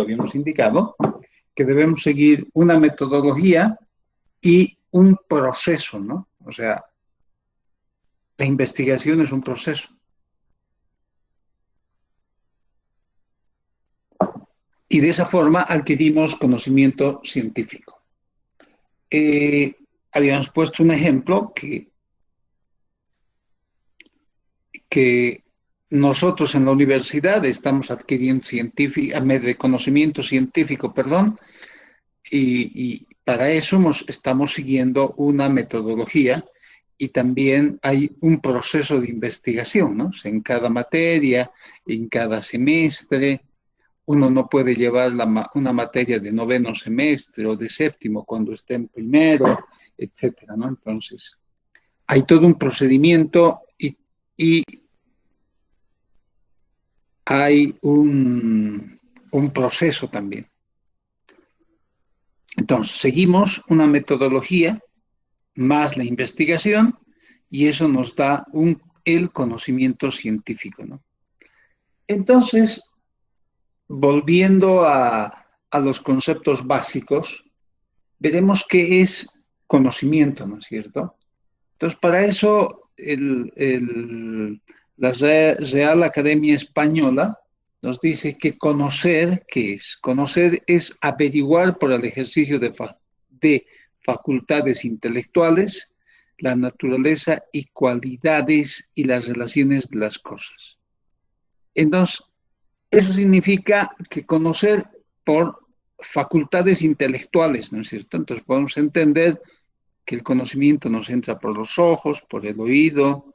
habíamos indicado que debemos seguir una metodología y un proceso, ¿no? O sea, la investigación es un proceso. Y de esa forma adquirimos conocimiento científico. Habíamos puesto un ejemplo que nosotros en la universidad estamos adquiriendo conocimiento científico, perdón, y para eso estamos siguiendo una metodología y también hay un proceso de investigación, ¿no? O sea, en cada materia, en cada semestre. Uno no puede llevar una materia de noveno semestre o de séptimo cuando esté en primero, etcétera, ¿no? Entonces, hay todo un procedimiento y hay un proceso también. Entonces, seguimos una metodología más la investigación y eso nos da el conocimiento científico, ¿no? Entonces, volviendo a los conceptos básicos, veremos qué es conocimiento, ¿no es cierto? Entonces, para eso, la Real Academia Española nos dice que conocer, ¿qué es? Conocer es averiguar por el ejercicio de facultades intelectuales la naturaleza y cualidades y las relaciones de las cosas. Entonces, eso significa que conocer por facultades intelectuales, ¿no es cierto? Entonces podemos entender que el conocimiento nos entra por los ojos, por el oído,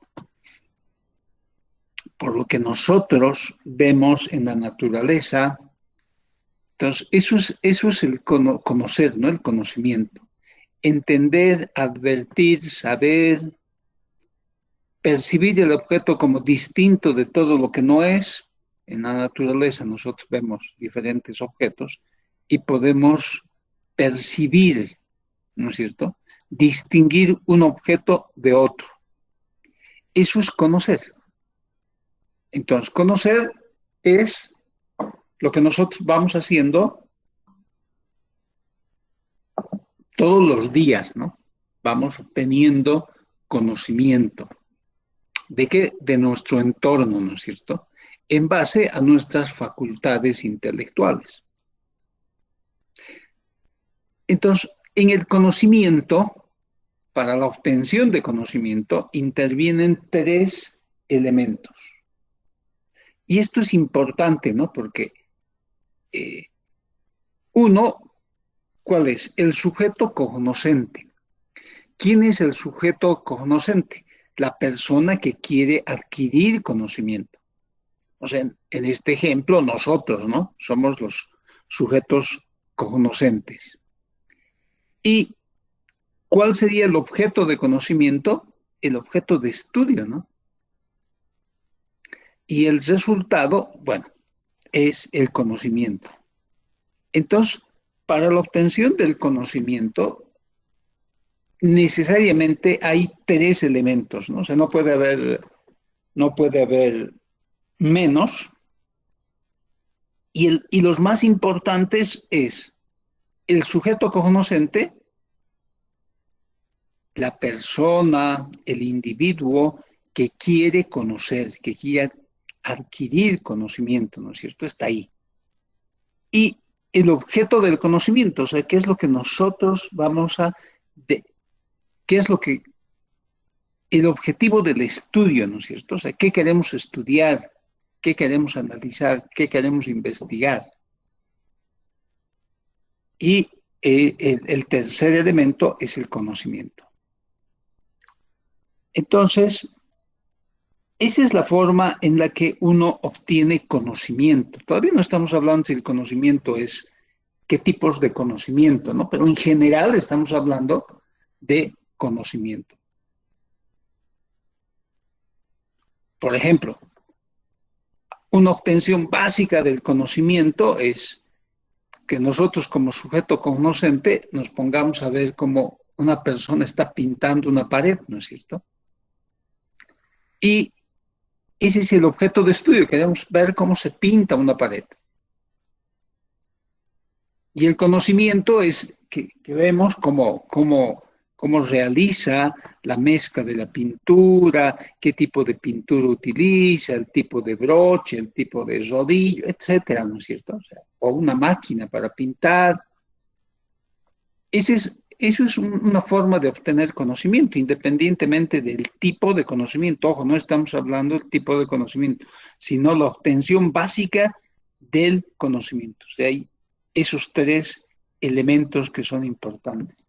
por lo que nosotros vemos en la naturaleza. Entonces, eso es el conocer, ¿no? El conocimiento. Entender, advertir, saber, percibir el objeto como distinto de todo lo que no es. En la naturaleza nosotros vemos diferentes objetos y podemos percibir, ¿no es cierto?, distinguir un objeto de otro. Eso es conocer. Entonces, conocer es lo que nosotros vamos haciendo todos los días, ¿no? Vamos obteniendo conocimiento. ¿De qué? De nuestro entorno, ¿no es cierto?, en base a nuestras facultades intelectuales. Entonces, en el conocimiento, para la obtención de conocimiento, intervienen 3 elementos. Y esto es importante, ¿no? Porque uno, ¿cuál es? El sujeto cognoscente. ¿Quién es el sujeto cognoscente? La persona que quiere adquirir conocimiento. O sea, en este ejemplo, nosotros, ¿no? Somos los sujetos cognoscentes. ¿Y cuál sería el objeto de conocimiento? El objeto de estudio, ¿no? Y el resultado, bueno, es el conocimiento. Entonces, para la obtención del conocimiento, necesariamente hay 3 elementos, ¿no? O sea, no puede haber menos. Y los más importantes es el sujeto cognoscente, la persona, el individuo que quiere conocer, que quiere adquirir conocimiento, ¿no es cierto? Está ahí. Y el objeto del conocimiento, o sea, qué es lo que nosotros vamos a... qué es lo que... el objetivo del estudio, ¿no es cierto? O sea, qué queremos estudiar, qué queremos analizar, qué queremos investigar. Y el tercer elemento es el conocimiento. Entonces, esa es la forma en la que uno obtiene conocimiento. Todavía no estamos hablando si el conocimiento es qué tipos de conocimiento, ¿no? Pero en general estamos hablando de conocimiento. Por ejemplo, una obtención básica del conocimiento es que nosotros como sujeto cognoscente nos pongamos a ver cómo una persona está pintando una pared, ¿no es cierto? Y ese es el objeto de estudio, queremos ver cómo se pinta una pared. Y el conocimiento es que vemos cómo realiza la mezcla de la pintura, qué tipo de pintura utiliza, el tipo de broche, el tipo de rodillo, etcétera, ¿no es cierto? O sea, o una máquina para pintar. Eso es una forma de obtener conocimiento, independientemente del tipo de conocimiento. Ojo, no estamos hablando del tipo de conocimiento, sino la obtención básica del conocimiento. O sea, hay esos tres elementos que son importantes.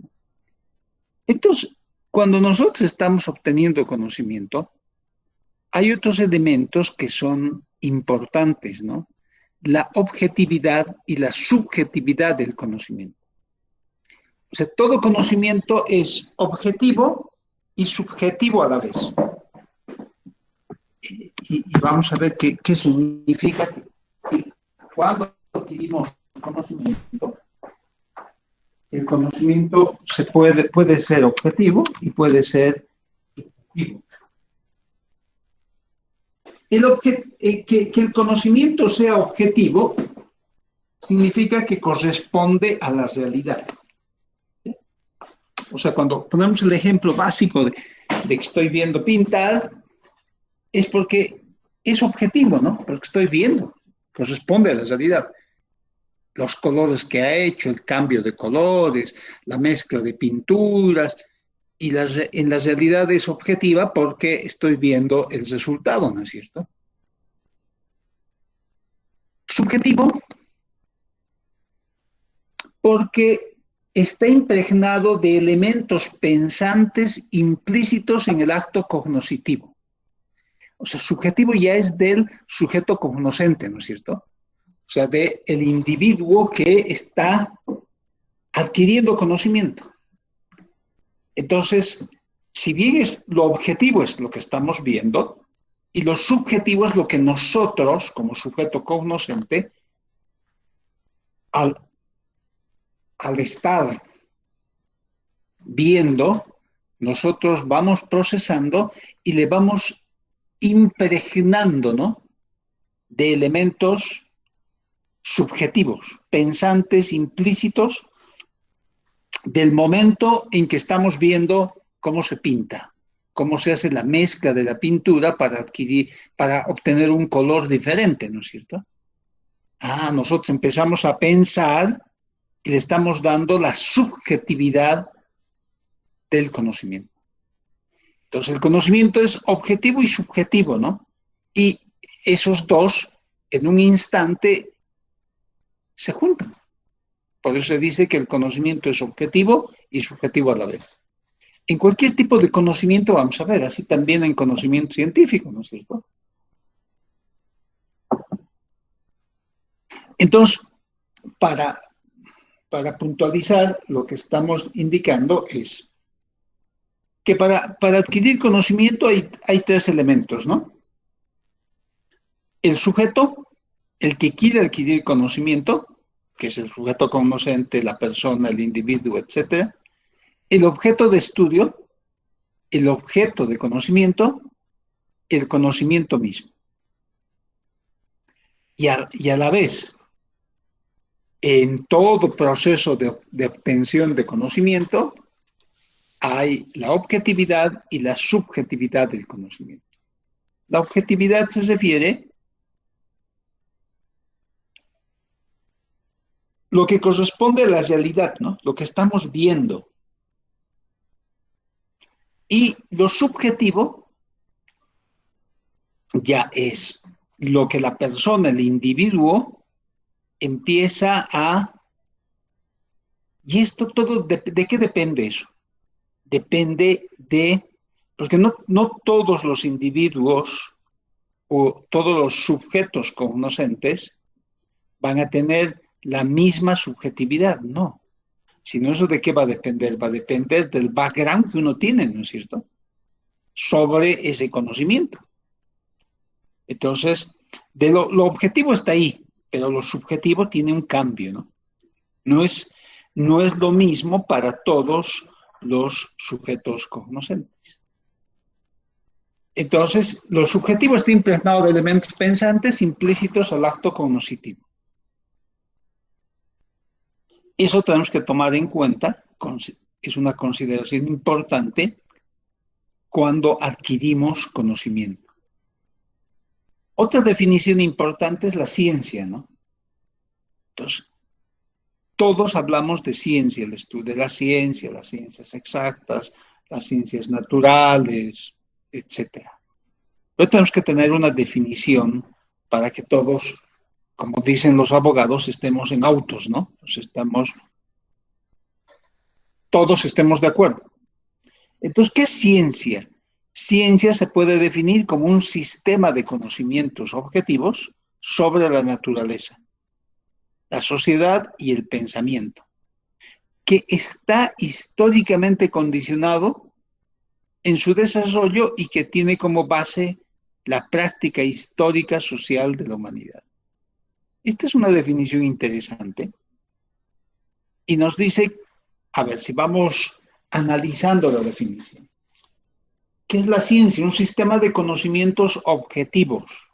Entonces, cuando nosotros estamos obteniendo conocimiento, hay otros elementos que son importantes, ¿no? La objetividad y la subjetividad del conocimiento. O sea, todo conocimiento es objetivo y subjetivo a la vez. Y vamos a ver qué significa que cuando adquirimos conocimiento, el conocimiento puede ser objetivo y puede ser subjetivo. Que el conocimiento sea objetivo significa que corresponde a la realidad. O sea, cuando ponemos el ejemplo básico de que estoy viendo pintar, es porque es objetivo, ¿no? Porque estoy viendo, corresponde a la realidad. Los colores que ha hecho, el cambio de colores, la mezcla de pinturas, y en la realidad es objetiva porque estoy viendo el resultado, ¿no es cierto? Subjetivo porque está impregnado de elementos pensantes implícitos en el acto cognoscitivo. O sea, subjetivo ya es del sujeto cognoscente, ¿no es cierto? O sea, del individuo que está adquiriendo conocimiento. Entonces, si bien lo objetivo es lo que estamos viendo, y lo subjetivo es lo que nosotros, como sujeto cognoscente, al estar viendo, nosotros vamos procesando y le vamos impregnando, ¿no?, de elementos subjetivos, pensantes, implícitos, del momento en que estamos viendo cómo se pinta, cómo se hace la mezcla de la pintura para obtener un color diferente, ¿no es cierto? Nosotros empezamos a pensar y le estamos dando la subjetividad del conocimiento. Entonces, el conocimiento es objetivo y subjetivo, ¿no? Y esos dos, en un instante, se juntan. Por eso se dice que el conocimiento es objetivo y subjetivo a la vez. En cualquier tipo de conocimiento, vamos a ver, así también en conocimiento científico, ¿no es cierto? Entonces, para puntualizar, lo que estamos indicando es que para adquirir conocimiento hay tres elementos, ¿no? El sujeto, el que quiere adquirir conocimiento, que es el sujeto conocente, la persona, el individuo, etc. El objeto de estudio, el objeto de conocimiento, el conocimiento mismo. Y a la vez, en todo proceso de obtención de conocimiento, hay la objetividad y la subjetividad del conocimiento. La objetividad se refiere lo que corresponde a la realidad, ¿no? Lo que estamos viendo. Y lo subjetivo ya es lo que la persona, el individuo, empieza a... ¿Y esto todo de qué depende eso? Depende de... Porque no todos los individuos o todos los sujetos conocentes van a tener la misma subjetividad, no. Sino eso de qué va a depender, va a depender del background que uno tiene, ¿no es cierto?, sobre ese conocimiento. Entonces, lo objetivo está ahí, pero lo subjetivo tiene un cambio, ¿no? No es lo mismo para todos los sujetos conocentes. Entonces, lo subjetivo está impregnado de elementos pensantes implícitos al acto cognoscitivo. Eso tenemos que tomar en cuenta, es una consideración importante cuando adquirimos conocimiento. Otra definición importante es la ciencia, ¿no? Entonces, todos hablamos de ciencia, el estudio de la ciencia, las ciencias exactas, las ciencias naturales, etcétera. Pero tenemos que tener una definición para que todos, como dicen los abogados, estemos en autos, ¿no? Entonces todos estemos de acuerdo. Entonces, ¿qué es ciencia? Ciencia se puede definir como un sistema de conocimientos objetivos sobre la naturaleza, la sociedad y el pensamiento, que está históricamente condicionado en su desarrollo y que tiene como base la práctica histórica social de la humanidad. Esta es una definición interesante y nos dice, a ver si vamos analizando la definición. ¿Qué es la ciencia? Un sistema de conocimientos objetivos.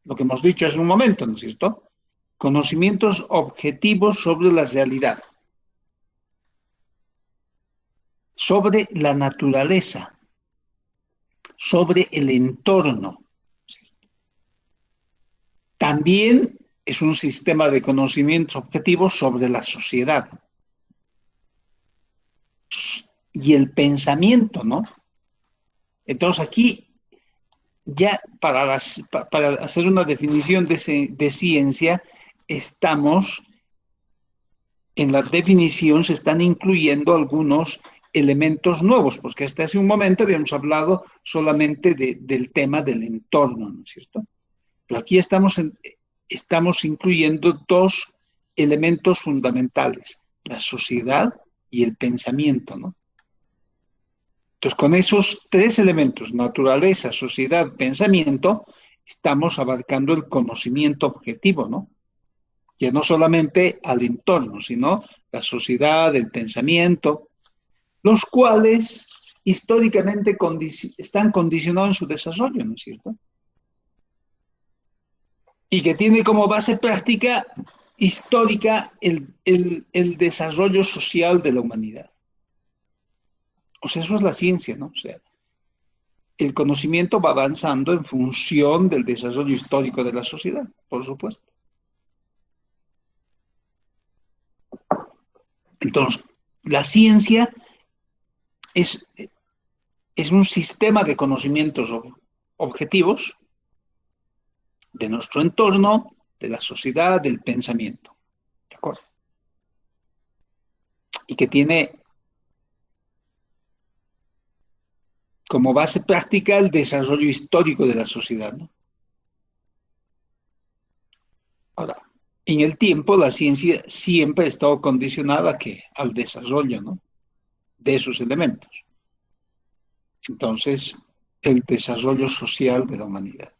Lo que hemos dicho hace un momento, ¿no es cierto? Conocimientos objetivos sobre la realidad, sobre la naturaleza, sobre el entorno. También es un sistema de conocimientos objetivos sobre la sociedad y el pensamiento, ¿no? Entonces aquí, ya para hacer una definición de ciencia, estamos, en la definición se están incluyendo algunos elementos nuevos, porque hasta hace un momento habíamos hablado solamente del tema del entorno, ¿no es cierto? Pero aquí estamos incluyendo dos elementos fundamentales, la sociedad y el pensamiento, ¿no? Entonces, con esos tres elementos, naturaleza, sociedad, pensamiento, estamos abarcando el conocimiento objetivo, ¿no? Ya no solamente al entorno, sino la sociedad, el pensamiento, los cuales históricamente están condicionados en su desarrollo, ¿no es cierto? Y que tiene como base práctica histórica el desarrollo social de la humanidad. O sea, eso es la ciencia, ¿no? O sea, el conocimiento va avanzando en función del desarrollo histórico de la sociedad, por supuesto. Entonces, la ciencia es un sistema de conocimientos objetivos de nuestro entorno, de la sociedad, del pensamiento. ¿De acuerdo? Y que tiene como base práctica el desarrollo histórico de la sociedad, ¿no? Ahora, en el tiempo la ciencia siempre ha estado condicionada al desarrollo, ¿no?, de esos elementos. Entonces, el desarrollo social de la humanidad.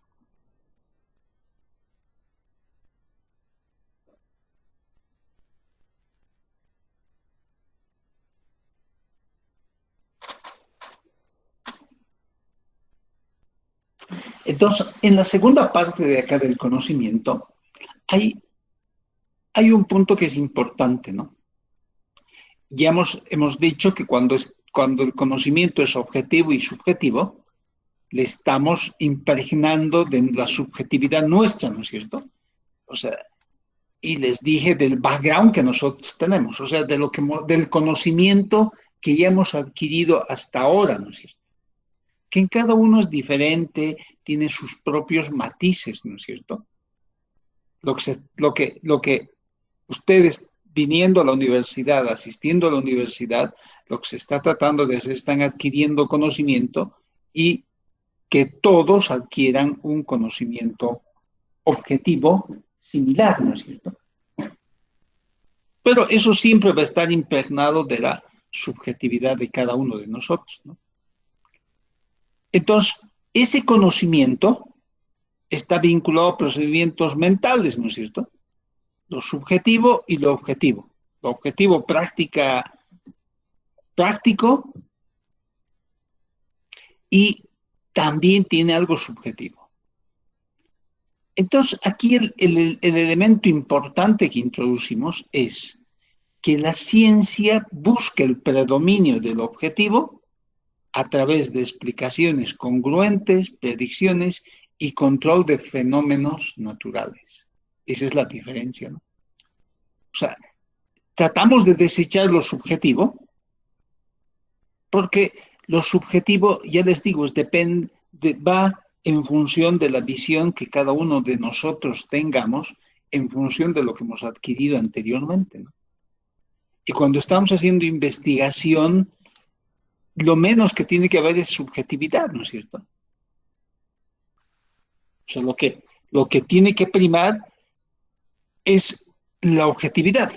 Entonces, en la segunda parte de acá del conocimiento, hay un punto que es importante, ¿no? Ya hemos dicho que cuando el conocimiento es objetivo y subjetivo, le estamos impregnando de la subjetividad nuestra, ¿no es cierto? O sea, y les dije del background que nosotros tenemos, o sea, del conocimiento que ya hemos adquirido hasta ahora, ¿no es cierto? Que en cada uno es diferente, tiene sus propios matices, ¿no es cierto? Lo que ustedes viniendo a la universidad, asistiendo a la universidad, lo que se está tratando de hacer, están adquiriendo conocimiento y que todos adquieran un conocimiento objetivo similar, ¿no es cierto? Pero eso siempre va a estar impregnado de la subjetividad de cada uno de nosotros, ¿no? Entonces, ese conocimiento está vinculado a procedimientos mentales, ¿no es cierto? Lo subjetivo y lo objetivo. Lo objetivo práctico y también tiene algo subjetivo. Entonces, aquí el elemento importante que introducimos es que la ciencia busca el predominio del objetivo a través de explicaciones congruentes, predicciones y control de fenómenos naturales. Esa es la diferencia, ¿no? O sea, tratamos de desechar lo subjetivo, porque lo subjetivo, ya les digo, va en función de la visión que cada uno de nosotros tengamos, en función de lo que hemos adquirido anteriormente, ¿no? Y cuando estamos haciendo investigación, lo menos que tiene que haber es subjetividad, ¿no es cierto? O sea, lo que tiene que primar es la objetividad.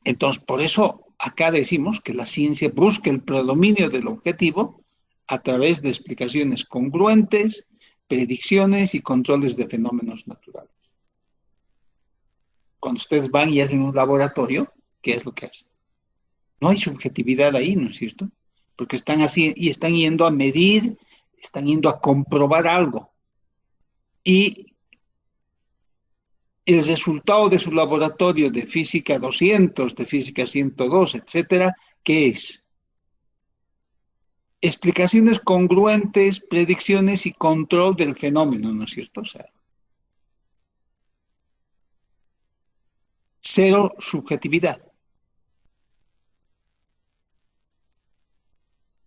Entonces, por eso acá decimos que la ciencia busca el predominio del objetivo a través de explicaciones congruentes, predicciones y controles de fenómenos naturales. Cuando ustedes van y hacen un laboratorio, ¿qué es lo que hacen? No hay subjetividad ahí, ¿no es cierto? Porque están así y están yendo a medir, están yendo a comprobar algo. Y el resultado de su laboratorio de física 200, de física 102, etcétera, ¿qué es? Explicaciones congruentes, predicciones y control del fenómeno, ¿no es cierto? O sea, cero subjetividad.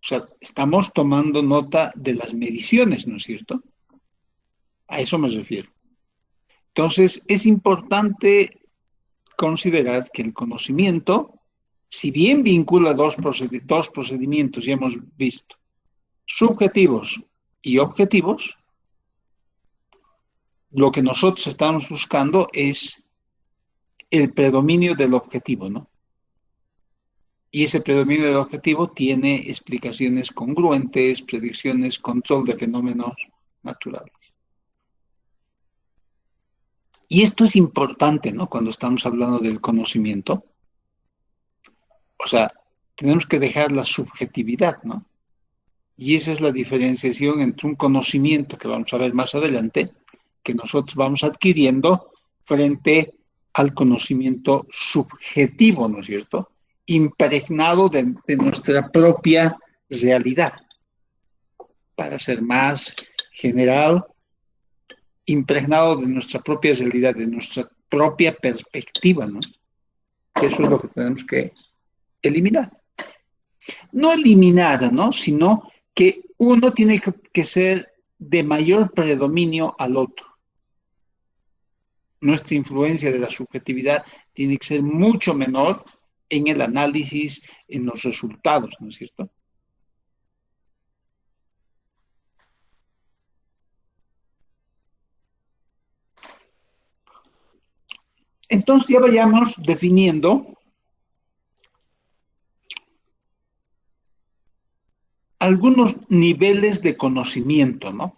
O sea, estamos tomando nota de las mediciones, ¿no es cierto? A eso me refiero. Entonces, es importante considerar que el conocimiento, si bien vincula dos procedimientos, ya hemos visto, subjetivos y objetivos, lo que nosotros estamos buscando es el predominio del objetivo, ¿no? Y ese predominio del objetivo tiene explicaciones congruentes, predicciones, control de fenómenos naturales. Y esto es importante, ¿no? Cuando estamos hablando del conocimiento. O sea, tenemos que dejar la subjetividad, ¿no? Y esa es la diferenciación entre un conocimiento que vamos a ver más adelante, que nosotros vamos adquiriendo frente al conocimiento subjetivo, ¿no es cierto? Impregnado de nuestra propia realidad. Para ser más general, impregnado de nuestra propia realidad, de nuestra propia perspectiva, ¿no? Que eso es lo que tenemos que eliminar. No eliminar, ¿no? Sino que uno tiene que ser de mayor predominio al otro. Nuestra influencia de la subjetividad tiene que ser mucho menor en el análisis, en los resultados, ¿no es cierto? Entonces ya vayamos definiendo algunos niveles de conocimiento, ¿no?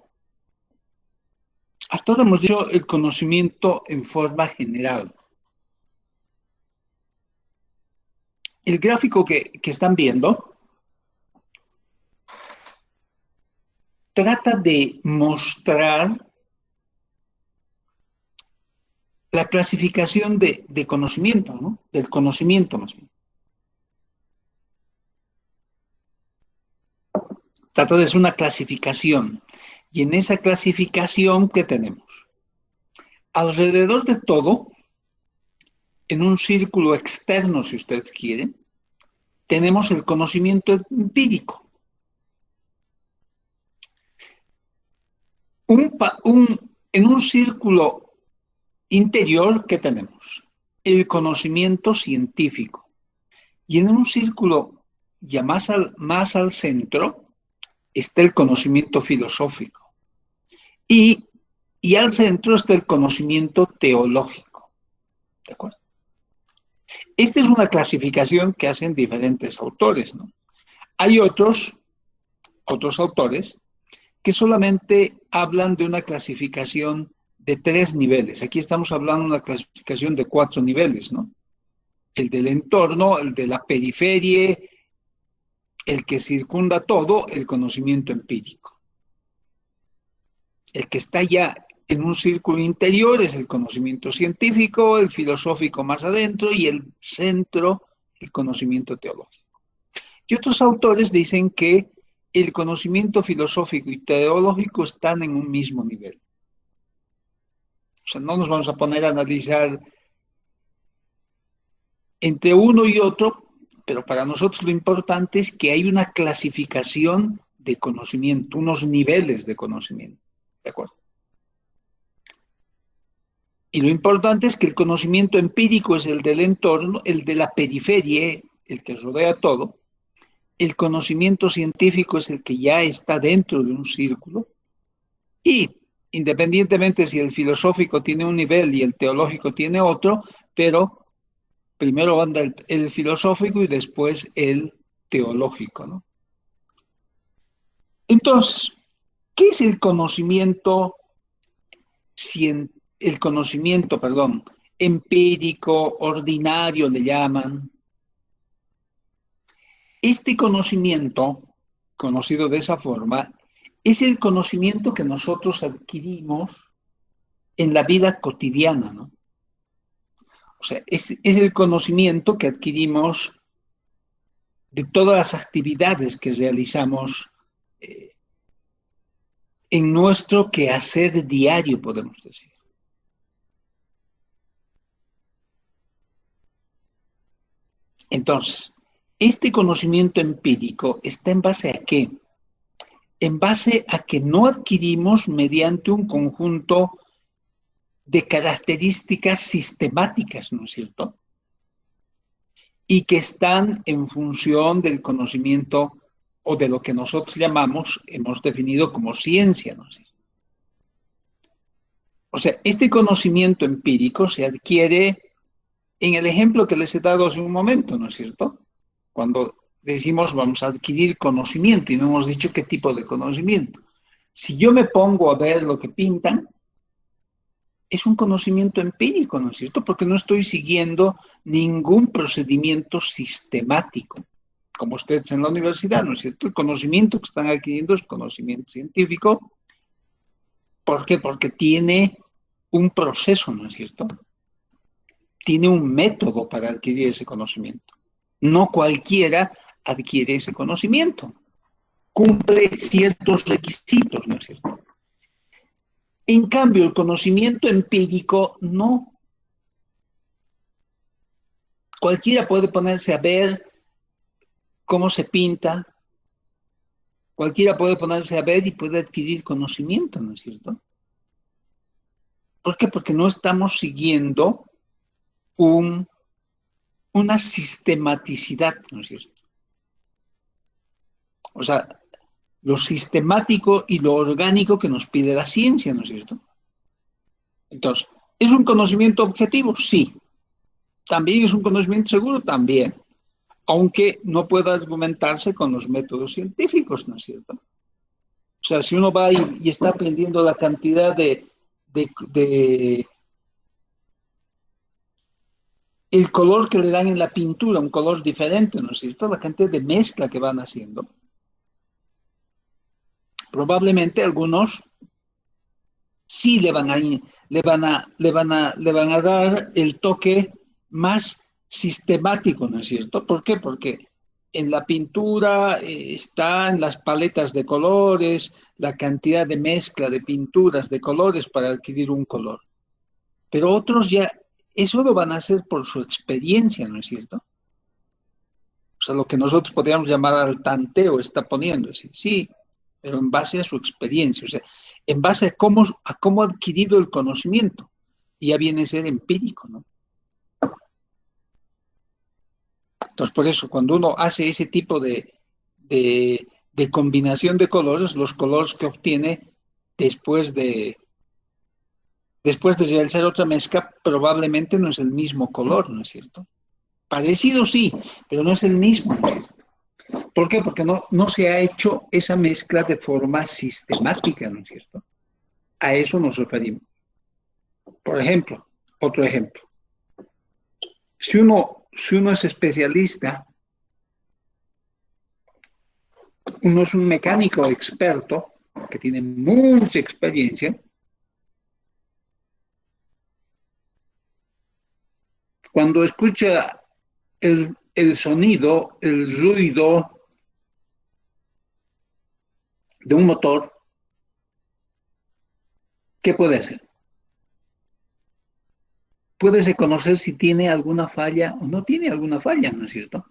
Hasta ahora hemos dicho el conocimiento en forma general. El gráfico que están viendo trata de mostrar la clasificación de conocimiento, ¿no? Del conocimiento más bien. Trata de hacer una clasificación. Y en esa clasificación, ¿qué tenemos? Alrededor de todo, en un círculo externo, si ustedes quieren, tenemos el conocimiento empírico. En un círculo interior, ¿qué tenemos? El conocimiento científico. Y en un círculo ya más al centro está el conocimiento filosófico. Y al centro está el conocimiento teológico. ¿De acuerdo? Esta es una clasificación que hacen diferentes autores, ¿no? Hay otros autores que solamente hablan de una clasificación de 3 niveles. Aquí estamos hablando de una clasificación de 4 niveles, ¿no? El del entorno, el de la periferia, el que circunda todo, el conocimiento empírico. El que está ya en un círculo interior es el conocimiento científico, el filosófico más adentro y el centro, el conocimiento teológico. Y otros autores dicen que el conocimiento filosófico y teológico están en un mismo nivel. O sea, no nos vamos a poner a analizar entre uno y otro, pero para nosotros lo importante es que hay una clasificación de conocimiento, unos niveles de conocimiento. ¿De acuerdo? Y lo importante es que el conocimiento empírico es el del entorno, el de la periferia, el que rodea todo. El conocimiento científico es el que ya está dentro de un círculo. Y independientemente si el filosófico tiene un nivel y el teológico tiene otro, pero primero anda el filosófico y después el teológico, ¿no? Entonces, ¿qué es el conocimiento empírico, ordinario le llaman? Este conocimiento, conocido de esa forma, es el conocimiento que nosotros adquirimos en la vida cotidiana, ¿no? O sea, es el conocimiento que adquirimos de todas las actividades que realizamos en nuestro quehacer diario, podemos decir. Entonces, este conocimiento empírico está en base a ¿qué? En base a que no adquirimos mediante un conjunto de características sistemáticas, ¿no es cierto? Y que están en función del conocimiento o de lo que nosotros hemos definido como ciencia, ¿no es cierto? O sea, este conocimiento empírico se adquiere en el ejemplo que les he dado hace un momento, ¿no es cierto? Cuando decimos vamos a adquirir conocimiento y no hemos dicho qué tipo de conocimiento. Si yo me pongo a ver lo que pintan, es un conocimiento empírico, ¿no es cierto? Porque no estoy siguiendo ningún procedimiento sistemático, como ustedes en la universidad, ¿no es cierto? El conocimiento que están adquiriendo es conocimiento científico. ¿Por qué? Porque tiene un proceso, ¿no es cierto? Tiene un método para adquirir ese conocimiento. No cualquiera adquiere ese conocimiento. Cumple ciertos requisitos, ¿no es cierto? En cambio, el conocimiento empírico no. Cualquiera puede ponerse a ver cómo se pinta. Cualquiera puede ponerse a ver y puede adquirir conocimiento, ¿no es cierto? ¿Por qué? Porque no estamos siguiendo una sistematicidad, ¿no es cierto? O sea, lo sistemático y lo orgánico que nos pide la ciencia, ¿no es cierto? Entonces, ¿es un conocimiento objetivo? Sí. ¿También es un conocimiento seguro? También. Aunque no pueda argumentarse con los métodos científicos, ¿no es cierto? O sea, si uno va y está aprendiendo la cantidad el color que le dan en la pintura, un color diferente, ¿no es cierto? La cantidad de mezcla que van haciendo. Probablemente algunos sí le van a dar el toque más sistemático, ¿no es cierto? ¿Por qué? Porque en la pintura están las paletas de colores, la cantidad de mezcla de pinturas de colores para adquirir un color. Pero otros ya, eso lo van a hacer por su experiencia, ¿no es cierto? O sea, lo que nosotros podríamos llamar al tanteo está poniendo, sí, pero en base a su experiencia, o sea, en base a cómo ha adquirido el conocimiento. Y ya viene a ser empírico, ¿no? Entonces, por eso, cuando uno hace ese tipo de combinación de colores, los colores que obtiene después de realizar otra mezcla, probablemente no es el mismo color, ¿no es cierto? Parecido sí, pero no es el mismo, ¿no es cierto? ¿Por qué? Porque no se ha hecho esa mezcla de forma sistemática, ¿no es cierto? A eso nos referimos. Por ejemplo, otro ejemplo. Si uno es especialista, uno es un mecánico experto, que tiene mucha experiencia, cuando escucha el sonido, el ruido de un motor, ¿qué puede hacer? Puede reconocer si tiene alguna falla o no tiene alguna falla, ¿no es cierto?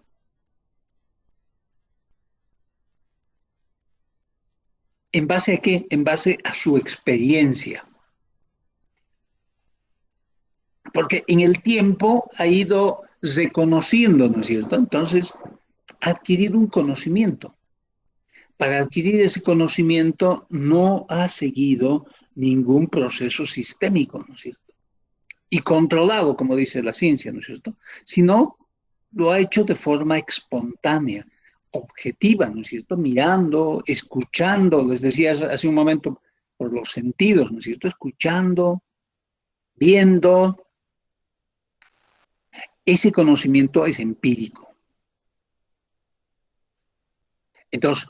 ¿En base a qué? En base a su experiencia. Porque en el tiempo ha ido reconociendo, ¿no es cierto? Entonces, ha adquirido un conocimiento. Para adquirir ese conocimiento no ha seguido ningún proceso sistémico, ¿no es cierto? Y controlado, como dice la ciencia, ¿no es cierto? Sino lo ha hecho de forma espontánea, objetiva, ¿no es cierto? Mirando, escuchando, les decía hace un momento, por los sentidos, ¿no es cierto? Escuchando, viendo, ese conocimiento es empírico. Entonces,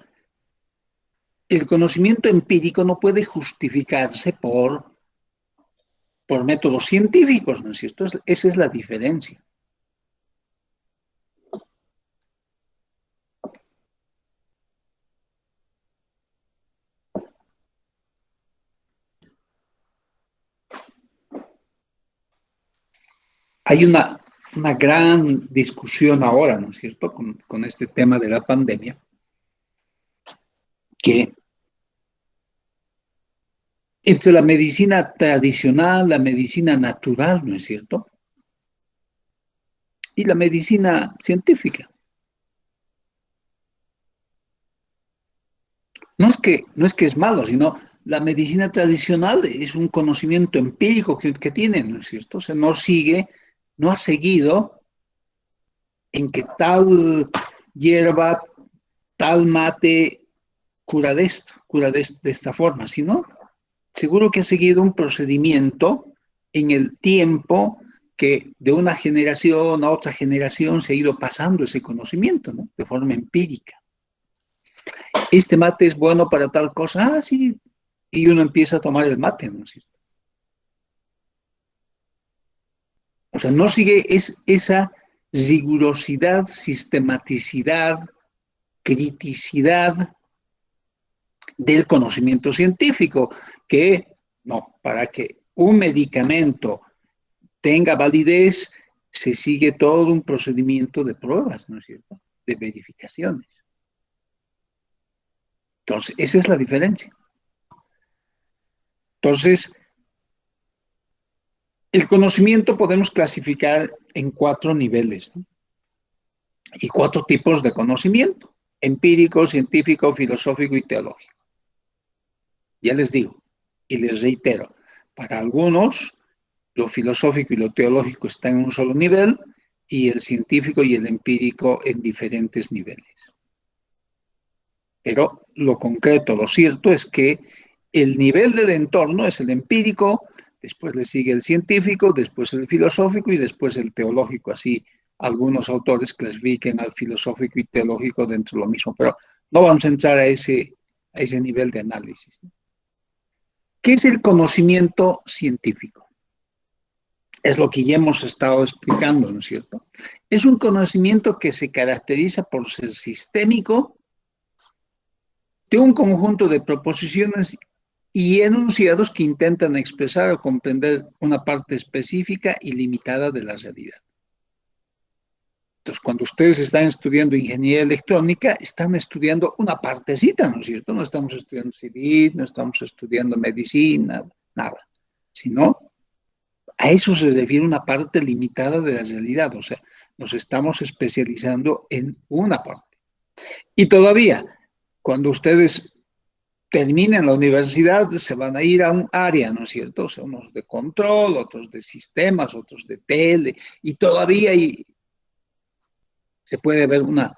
el conocimiento empírico no puede justificarse por métodos científicos, ¿no es cierto? Esa es la diferencia. Hay una gran discusión ahora, ¿no es cierto?, con este tema de la pandemia, que entre la medicina tradicional, la medicina natural, ¿no es cierto?, y la medicina científica. No es que es malo, sino la medicina tradicional es un conocimiento empírico que tiene, ¿no es cierto? O sea, no ha seguido en que tal hierba, tal mate cura de esta forma, sino seguro que ha seguido un procedimiento en el tiempo que de una generación a otra generación se ha ido pasando ese conocimiento, ¿no? De forma empírica. Este mate es bueno para tal cosa, ah, sí, y uno empieza a tomar el mate, ¿no es cierto? O sea, no sigue esa rigurosidad, sistematicidad, criticidad del conocimiento científico, que no, para que un medicamento tenga validez, se sigue todo un procedimiento de pruebas, ¿no es cierto? De verificaciones. Entonces, esa es la diferencia. Entonces, el conocimiento podemos clasificar en 4 niveles, ¿no? Y 4 tipos de conocimiento: empírico, científico, filosófico y teológico. Ya les digo y les reitero, para algunos lo filosófico y lo teológico están en un solo nivel y el científico y el empírico en diferentes niveles. Pero lo concreto, lo cierto es que el nivel del entorno es el empírico, después le sigue el científico, después el filosófico y después el teológico. Así algunos autores clasifican al filosófico y teológico dentro de lo mismo, pero no vamos a entrar a ese nivel de análisis. ¿Qué es el conocimiento científico? Es lo que ya hemos estado explicando, ¿no es cierto? Es un conocimiento que se caracteriza por ser sistémico, de un conjunto de proposiciones y enunciados que intentan expresar o comprender una parte específica y limitada de la realidad. Entonces, cuando ustedes están estudiando ingeniería electrónica, están estudiando una partecita, ¿no es cierto? No estamos estudiando civil, no estamos estudiando medicina, nada, sino a eso se refiere una parte limitada de la realidad, o sea, nos estamos especializando en una parte. Y todavía, cuando ustedes terminen la universidad, se van a ir a un área, ¿no es cierto? O sea, unos de control, otros de sistemas, otros de tele, y todavía se puede ver una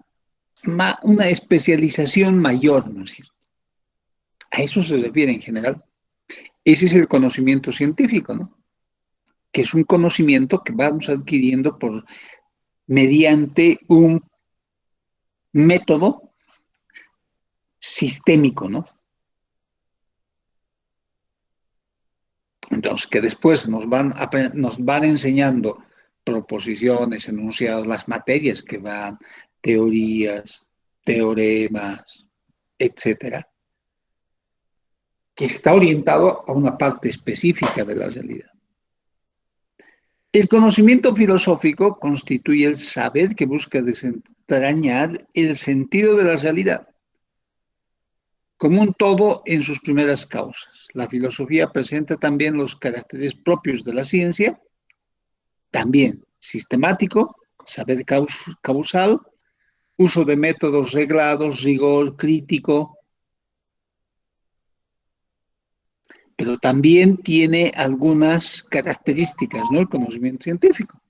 especialización mayor, ¿no es cierto? A eso se refiere en general. Ese es el conocimiento científico, ¿no? Que es un conocimiento que vamos adquiriendo mediante un método sistémico, ¿no? Entonces, que después nos van enseñando proposiciones, enunciados, las materias que van, teorías, teoremas, etcétera, que está orientado a una parte específica de la realidad. El conocimiento filosófico constituye el saber que busca desentrañar el sentido de la realidad como un todo en sus primeras causas. La filosofía presenta también los caracteres propios de la ciencia, también sistemático, saber causal, uso de métodos reglados, rigor crítico, pero también tiene algunas características, ¿no? El conocimiento científico.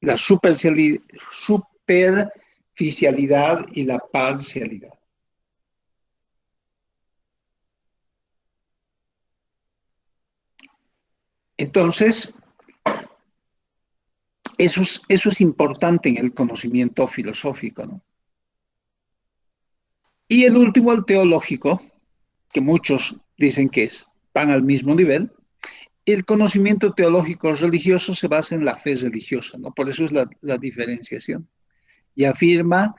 La superficialidad y la parcialidad. Entonces, eso es importante en el conocimiento filosófico, ¿no? Y el último, el teológico, que muchos dicen que van al mismo nivel. El conocimiento teológico religioso se basa en la fe religiosa, ¿no? Por eso es la diferenciación. Y afirma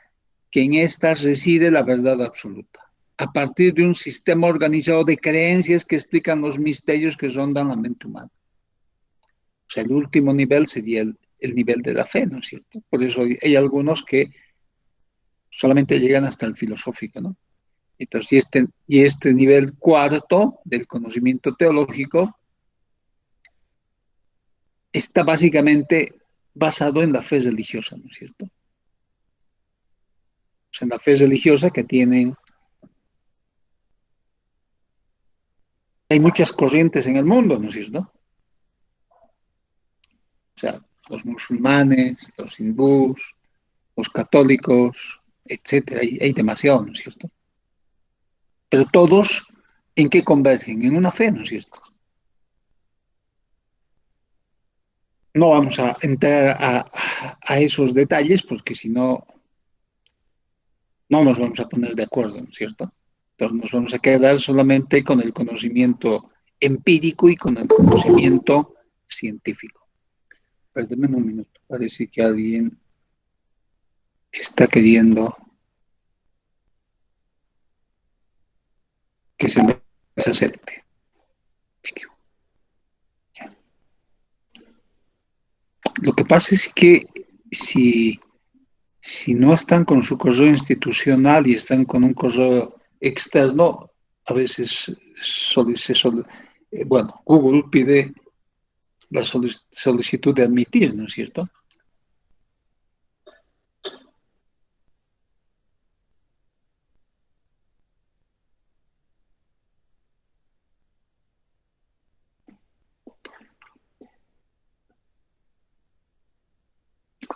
que en esta reside la verdad absoluta, a partir de un sistema organizado de creencias que explican los misterios que rondan la mente humana. O sea, el último nivel sería el nivel de la fe, ¿no es cierto? Por eso hay algunos que solamente llegan hasta el filosófico, ¿no? Entonces, y este nivel cuarto del conocimiento teológico está básicamente basado en la fe religiosa, ¿no es cierto? O sea, en la fe religiosa que tienen, hay muchas corrientes en el mundo, ¿no es cierto? O sea, los musulmanes, los hindús, los católicos, etcétera, hay demasiado, ¿no es cierto? Pero todos, ¿en qué convergen? En una fe, ¿no es cierto? No vamos a entrar a esos detalles, porque si no, no nos vamos a poner de acuerdo, ¿no es cierto? Entonces nos vamos a quedar solamente con el conocimiento empírico y con el conocimiento científico. Perdóname un minuto, parece que alguien está queriendo que se me acepte. Lo que pasa es que si, si no están con su correo institucional y están con un correo externo, a veces bueno, Google pide la solicitud de admitir, ¿no es cierto?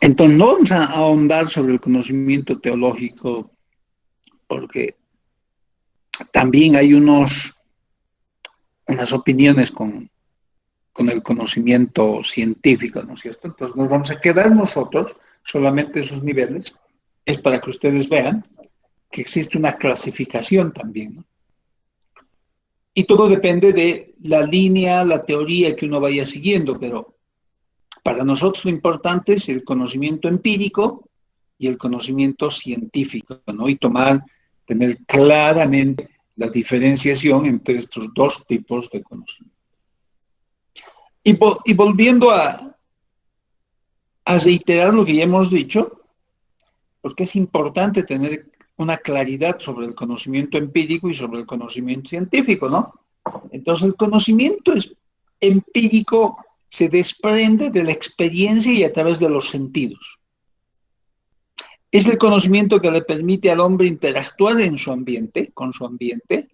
Entonces, no vamos a ahondar sobre el conocimiento teológico porque también hay unas opiniones con el conocimiento científico, ¿no es cierto? Entonces nos vamos a quedar nosotros solamente esos niveles, es para que ustedes vean que existe una clasificación también, ¿no? Y todo depende de la línea, la teoría que uno vaya siguiendo, pero para nosotros lo importante es el conocimiento empírico y el conocimiento científico, ¿no? Y tener claramente la diferenciación entre estos dos tipos de conocimiento. Y volviendo a reiterar lo que ya hemos dicho, porque es importante tener una claridad sobre el conocimiento empírico y sobre el conocimiento científico, ¿no? Entonces, el conocimiento empírico se desprende de la experiencia y a través de los sentidos. Es el conocimiento que le permite al hombre interactuar en su ambiente, con su ambiente.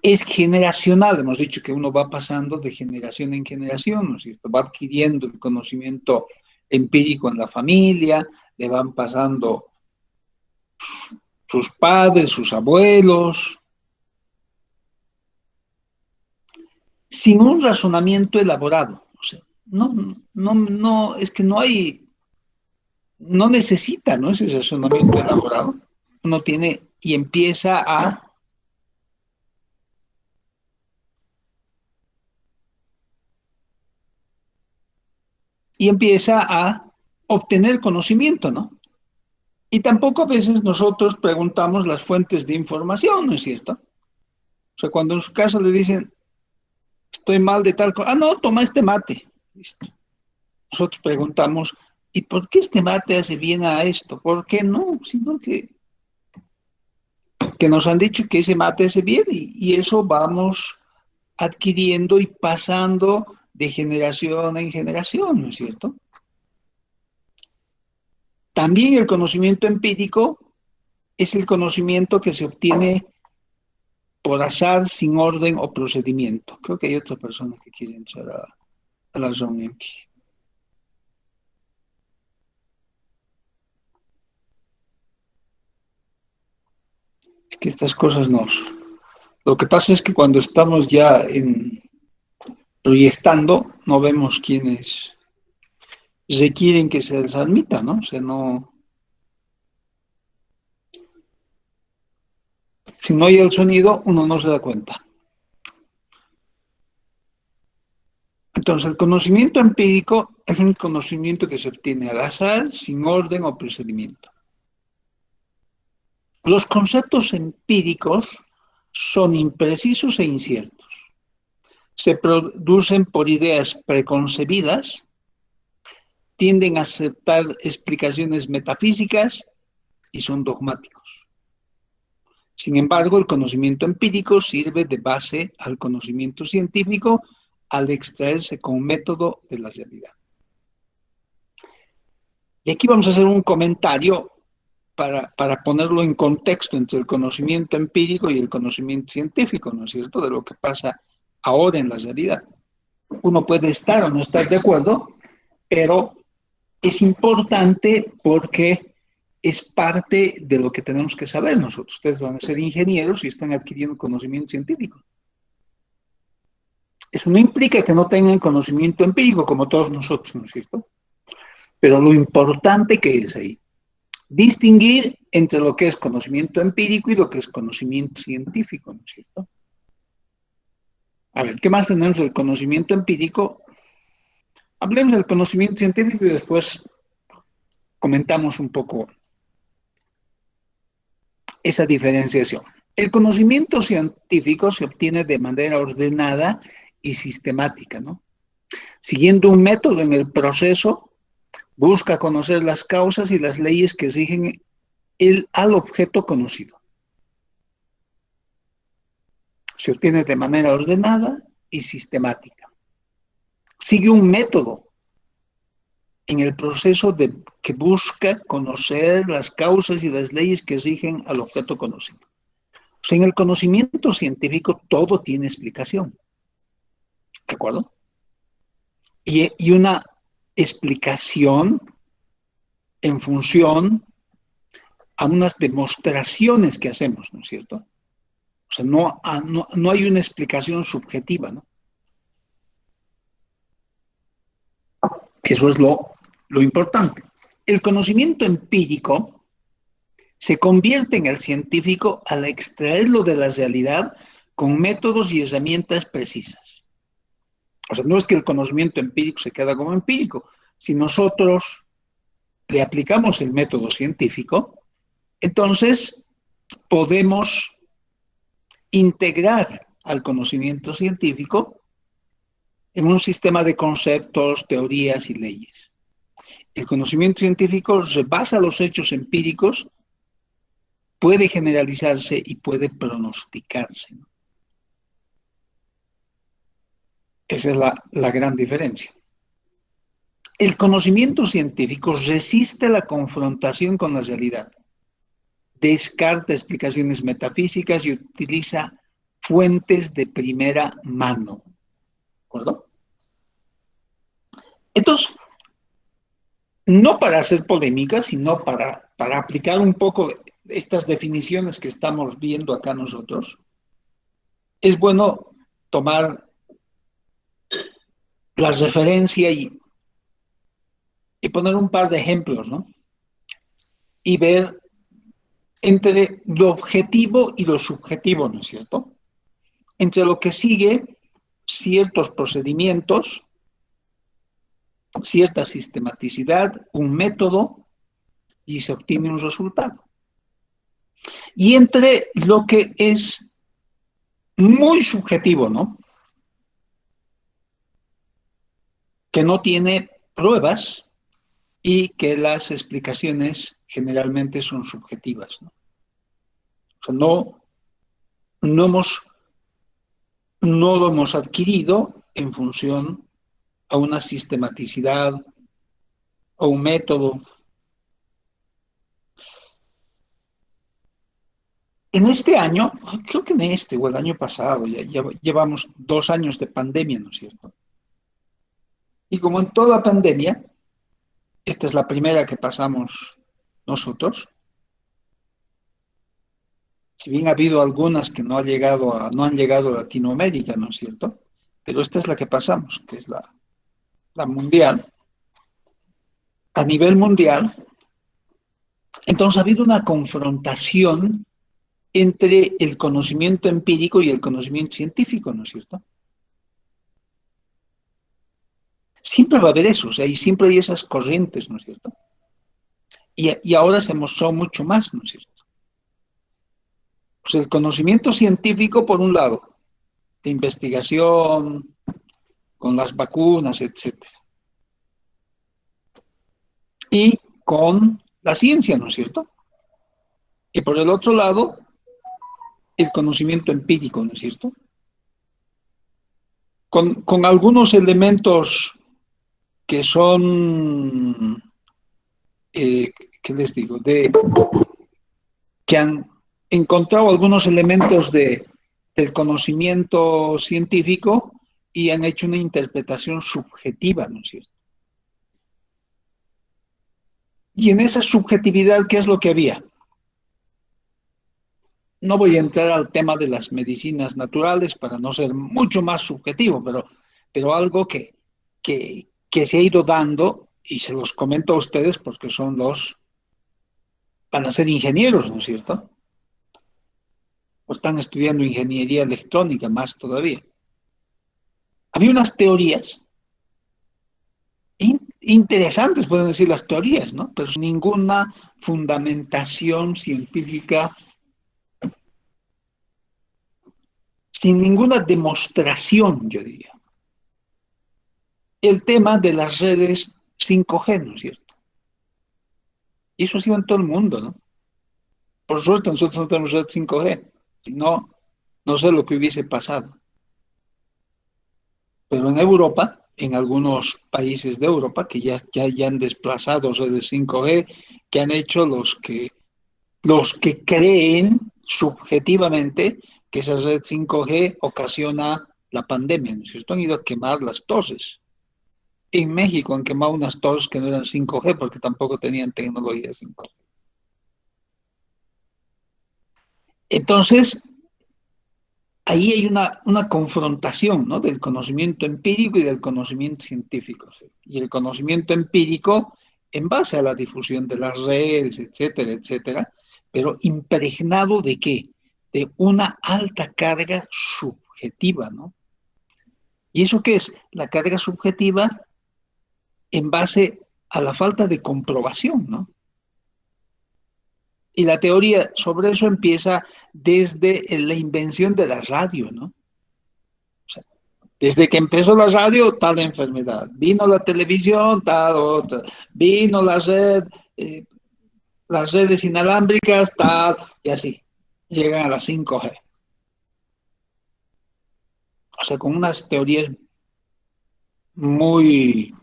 Es generacional, hemos dicho que uno va pasando de generación en generación, ¿no es cierto? Va adquiriendo el conocimiento empírico en la familia, le van pasando sus padres, sus abuelos, sin un razonamiento elaborado. O sea, no, es que no necesita, ¿no? Ese razonamiento elaborado. Uno tiene y empieza y empieza a obtener conocimiento, ¿no? Y tampoco a veces nosotros preguntamos las fuentes de información, ¿no es cierto? O sea, cuando en su caso le dicen, estoy mal de tal cosa, ah, no, toma este mate. Listo. Nosotros preguntamos, ¿y por qué este mate hace bien a esto? ¿Por qué no? Sino que nos han dicho que ese mate hace bien y eso vamos adquiriendo y pasando de generación en generación, ¿no es cierto? También el conocimiento empírico es el conocimiento que se obtiene por azar, sin orden o procedimiento. Creo que hay otra persona que quiere entrar a la reunión aquí. Es que estas cosas nos... Lo que pasa es que cuando estamos ya proyectando, no vemos quiénes requieren que se les admita, ¿no? O sea, no... Si no hay el sonido, uno no se da cuenta. Entonces, el conocimiento empírico es un conocimiento que se obtiene al azar, sin orden o procedimiento. Los conceptos empíricos son imprecisos e inciertos. Se producen por ideas preconcebidas, tienden a aceptar explicaciones metafísicas y son dogmáticos. Sin embargo, el conocimiento empírico sirve de base al conocimiento científico al extraerse con método de la realidad. Y aquí vamos a hacer un comentario para ponerlo en contexto entre el conocimiento empírico y el conocimiento científico, ¿no es cierto?, de lo que pasa ahora en la realidad. Uno puede estar o no estar de acuerdo, pero es importante porque es parte de lo que tenemos que saber nosotros. Ustedes van a ser ingenieros y están adquiriendo conocimiento científico. Eso no implica que no tengan conocimiento empírico como todos nosotros, ¿no es cierto? Pero lo importante que es ahí, distinguir entre lo que es conocimiento empírico y lo que es conocimiento científico, ¿no es cierto? A ver, ¿qué más tenemos del conocimiento empírico? Hablemos del conocimiento científico y después comentamos un poco esa diferenciación. El conocimiento científico se obtiene de manera ordenada y sistemática, ¿no? Siguiendo un método en el proceso, busca conocer las causas y las leyes que rigen al objeto conocido. Se obtiene de manera ordenada y sistemática. Sigue un método en el proceso que busca conocer las causas y las leyes que rigen al objeto conocido. O sea, en el conocimiento científico todo tiene explicación. ¿De acuerdo? Y una explicación en función a unas demostraciones que hacemos, ¿no es cierto? O sea, no hay una explicación subjetiva, ¿no? Eso es lo importante. El conocimiento empírico se convierte en el científico al extraerlo de la realidad con métodos y herramientas precisas. O sea, no es que el conocimiento empírico se queda como empírico. Si nosotros le aplicamos el método científico, entonces podemos integrar al conocimiento científico en un sistema de conceptos, teorías y leyes. El conocimiento científico rebasa los hechos empíricos, puede generalizarse y puede pronosticarse. Esa es la gran diferencia. El conocimiento científico resiste la confrontación con la realidad, descarta explicaciones metafísicas y utiliza fuentes de primera mano. ¿De acuerdo? Entonces, no para hacer polémica, sino para aplicar un poco estas definiciones que estamos viendo acá nosotros, es bueno tomar la referencia y poner un par de ejemplos, ¿no? Y ver entre lo objetivo y lo subjetivo, ¿no es cierto? Entre lo que sigue ciertos procedimientos cierta sistematicidad, un método y se obtiene un resultado. Y entre lo que es muy subjetivo, ¿no? Que no tiene pruebas y que las explicaciones generalmente son subjetivas, ¿no? O sea, no, hemos, no lo hemos adquirido en función a una sistematicidad o un método. En este año, creo que en este o el año pasado, ya llevamos 2 años de pandemia, ¿no es cierto? Y como en toda pandemia, esta es la primera que pasamos nosotros. Si bien ha habido algunas que no han llegado a Latinoamérica, ¿no es cierto? Pero esta es la que pasamos, que es la mundial. A nivel mundial, entonces ha habido una confrontación entre el conocimiento empírico y el conocimiento científico, ¿no es cierto? Siempre va a haber eso, o sea, y siempre hay esas corrientes, ¿no es cierto? Y ahora se mostró mucho más, ¿no es cierto? Pues el conocimiento científico, por un lado, de investigación, con las vacunas, etcétera. Y con la ciencia, ¿no es cierto? Y por el otro lado, el conocimiento empírico, ¿no es cierto? Con algunos elementos que son, ¿qué les digo? Que han encontrado algunos elementos del conocimiento científico y han hecho una interpretación subjetiva, ¿no es cierto? Y en esa subjetividad, ¿qué es lo que había? No voy a entrar al tema de las medicinas naturales para no ser mucho más subjetivo, pero algo que se ha ido dando, y se los comento a ustedes porque van a ser ingenieros, ¿no es cierto? O están estudiando ingeniería electrónica más todavía. Había unas teorías interesantes, pueden decir las teorías, ¿no? Pero sin ninguna fundamentación científica, sin ninguna demostración, yo diría. El tema de las redes 5G, ¿no es cierto? Y eso ha sido en todo el mundo, ¿no? Por suerte nosotros no tenemos red 5G, si no, no sé lo que hubiese pasado. Pero en Europa, en algunos países de Europa que ya han desplazado redes 5G, que han hecho los que creen subjetivamente que esa red 5G ocasiona la pandemia, ¿no es cierto? Han ido a quemar las torres. En México han quemado unas torres que no eran 5G porque tampoco tenían tecnología 5G. Entonces, ahí hay una confrontación, ¿no? Del conocimiento empírico y del conocimiento científico, ¿sí? Y el conocimiento empírico en base a la difusión de las redes, etcétera, etcétera, pero impregnado de qué? De una alta carga subjetiva, ¿no? ¿Y eso qué es? La carga subjetiva en base a la falta de comprobación, ¿no? Y la teoría sobre eso empieza desde la invención de la radio, ¿no? O sea, desde que empezó la radio, tal enfermedad. Vino la televisión, tal otra. Vino eh, las redes inalámbricas, tal, y así. Llegan a las 5G. O sea, con unas teorías muy,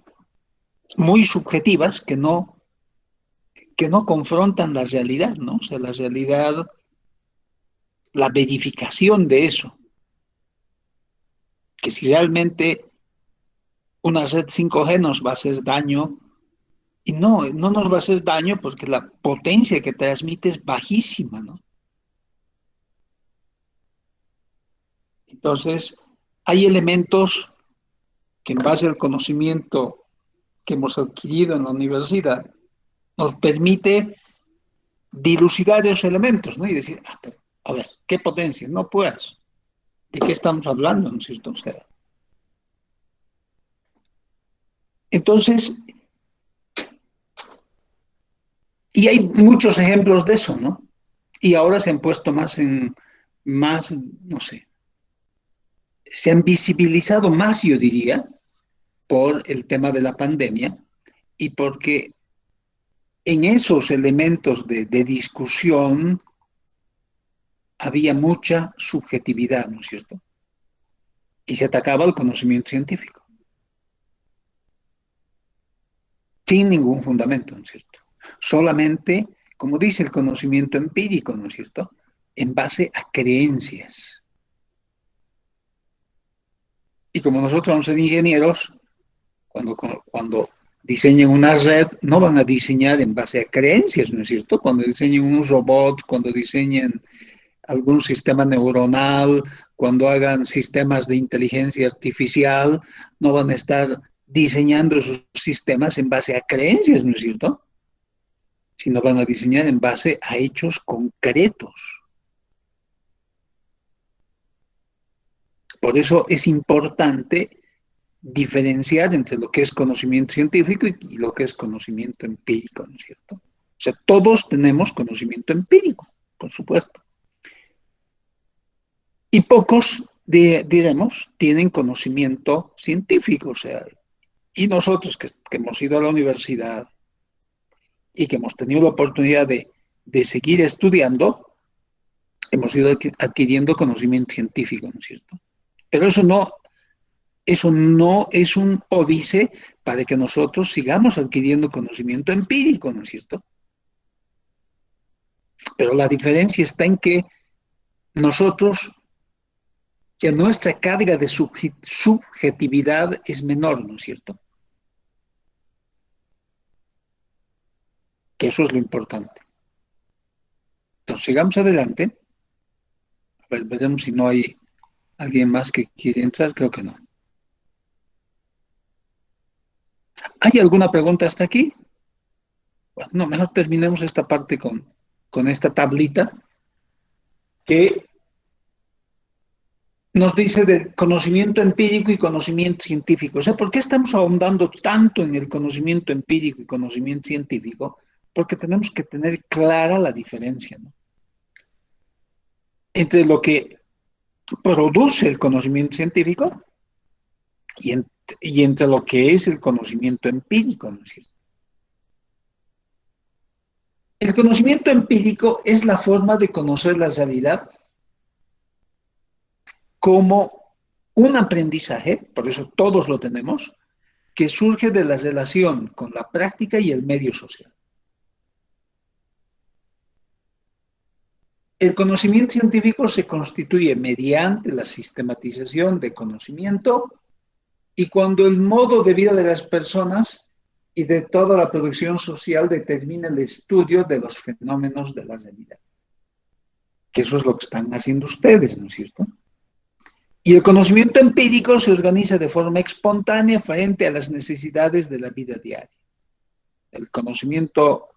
muy subjetivas que no confrontan la realidad, ¿no? O sea, la realidad, la verificación de eso, que si realmente una red 5G nos va a hacer daño, y no nos va a hacer daño porque la potencia que transmite es bajísima, ¿no? Entonces, hay elementos que en base al conocimiento que hemos adquirido en la universidad, nos permite dilucidar esos elementos, ¿no? Y decir, pero, a ver, ¿qué potencia? No puedes. ¿De qué estamos hablando? ¿No es cierto? O sea, Entonces, y hay muchos ejemplos de eso, ¿no? Y ahora se han puesto más, no sé, se han visibilizado más, yo diría, por el tema de la pandemia y porque en esos elementos de discusión había mucha subjetividad, ¿no es cierto? Y se atacaba el conocimiento científico, sin ningún fundamento, ¿no es cierto? Solamente, como dice el conocimiento empírico, ¿no es cierto? En base a creencias. Y como nosotros vamos a ser ingenieros, cuando diseñen una red, no van a diseñar en base a creencias, ¿no es cierto? Cuando diseñen unos robots, cuando diseñen algún sistema neuronal, cuando hagan sistemas de inteligencia artificial, no van a estar diseñando esos sistemas en base a creencias, ¿no es cierto? Sino van a diseñar en base a hechos concretos. Por eso es importante diferenciar entre lo que es conocimiento científico y lo que es conocimiento empírico, ¿no es cierto? O sea, todos tenemos conocimiento empírico, por supuesto. Y pocos, diremos, tienen conocimiento científico, o sea, y nosotros que hemos ido a la universidad y que hemos tenido la oportunidad de seguir estudiando, hemos ido adquiriendo conocimiento científico, ¿no es cierto? Pero eso no es un óbice para que nosotros sigamos adquiriendo conocimiento empírico, ¿no es cierto? Pero la diferencia está en que nosotros, que nuestra carga de subjetividad es menor, ¿no es cierto? Que eso es lo importante. Entonces, sigamos adelante. A ver, veremos si no hay alguien más que quiere entrar. Creo que no. ¿Hay alguna pregunta hasta aquí? Bueno, no, mejor terminemos esta parte con esta tablita que nos dice de conocimiento empírico y conocimiento científico. O sea, ¿por qué estamos ahondando tanto en el conocimiento empírico y conocimiento científico? Porque tenemos que tener clara la diferencia, ¿no? Entre lo que produce el conocimiento científico y, y entre lo que es el conocimiento empírico, ¿no es cierto? El conocimiento empírico es la forma de conocer la realidad como un aprendizaje, por eso todos lo tenemos, que surge de la relación con la práctica y el medio social. El conocimiento científico se constituye mediante la sistematización de conocimiento y cuando el modo de vida de las personas y de toda la producción social determina el estudio de los fenómenos de la realidad. Que eso es lo que están haciendo ustedes, ¿no es cierto? Y el conocimiento empírico se organiza de forma espontánea frente a las necesidades de la vida diaria. El conocimiento,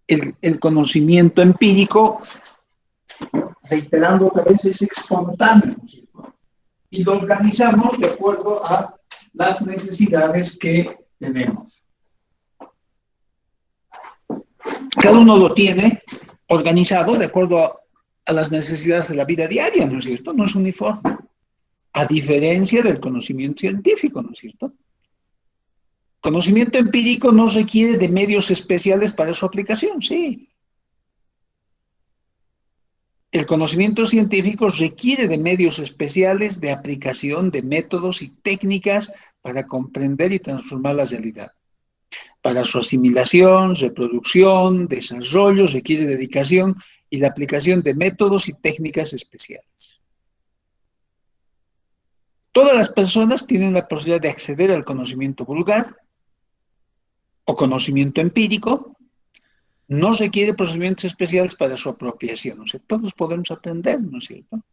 el conocimiento empírico, reiterando otra vez, es espontáneo, ¿no es cierto? Y lo organizamos de acuerdo a las necesidades que tenemos. Cada uno lo tiene organizado de acuerdo a las necesidades de la vida diaria, ¿no es cierto? No es uniforme. A diferencia del conocimiento científico, ¿no es cierto? Conocimiento empírico no requiere de medios especiales para su aplicación, sí. El conocimiento científico requiere de medios especiales de aplicación de métodos y técnicas para comprender y transformar la realidad. Para su asimilación, reproducción, desarrollo requiere dedicación y la aplicación de métodos y técnicas especiales. Todas las personas tienen la posibilidad de acceder al conocimiento vulgar o conocimiento empírico. No requiere procedimientos especiales para su apropiación. O sea, todos podemos aprender, ¿no es cierto?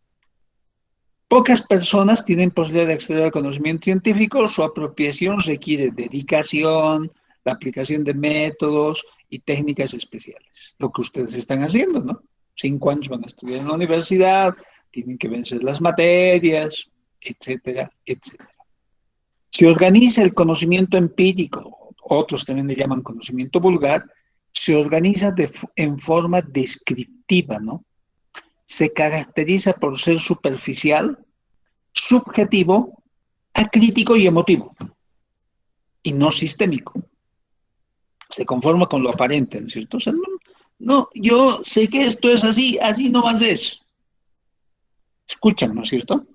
Pocas personas tienen posibilidad de acceder al conocimiento científico. Su apropiación requiere dedicación, la aplicación de métodos y técnicas especiales. Lo que ustedes están haciendo, ¿no? 5 años van a estudiar en la universidad, tienen que vencer las materias, etcétera, etcétera. Se organiza el conocimiento empírico, otros también le llaman conocimiento vulgar, se organiza en forma descriptiva, ¿no? Se caracteriza por ser superficial, subjetivo, acrítico y emotivo, y no sistémico. Se conforma con lo aparente, ¿no es cierto? O sea, no, yo sé que esto es así, así nomás es. Escuchan, ¿no es cierto?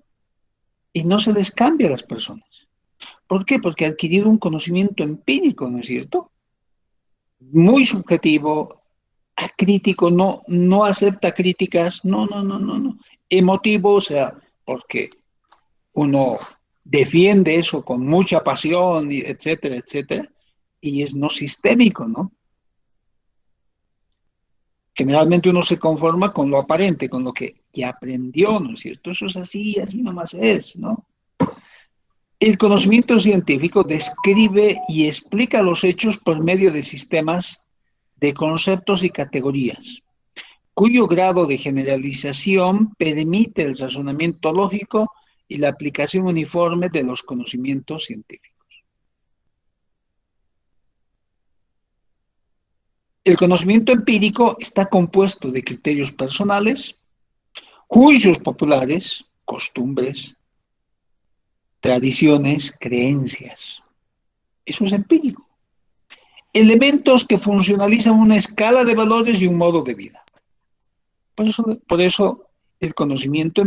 Y no se les cambia a las personas. ¿Por qué? Porque ha adquirido un conocimiento empírico, ¿no es cierto? Muy subjetivo, acrítico, no acepta críticas, no. Emotivo, o sea, porque uno defiende eso con mucha pasión, etcétera, etcétera, y es no sistémico, ¿no? Generalmente uno se conforma con lo aparente, con lo que ya aprendió, ¿no es cierto? Eso es así, así nomás es, ¿no? El conocimiento científico describe y explica los hechos por medio de sistemas de conceptos y categorías, cuyo grado de generalización permite el razonamiento lógico y la aplicación uniforme de los conocimientos científicos. El conocimiento empírico está compuesto de criterios personales, juicios populares, costumbres, tradiciones, creencias. Eso es empírico. Elementos que funcionalizan una escala de valores y un modo de vida. Por eso por eso es conocimiento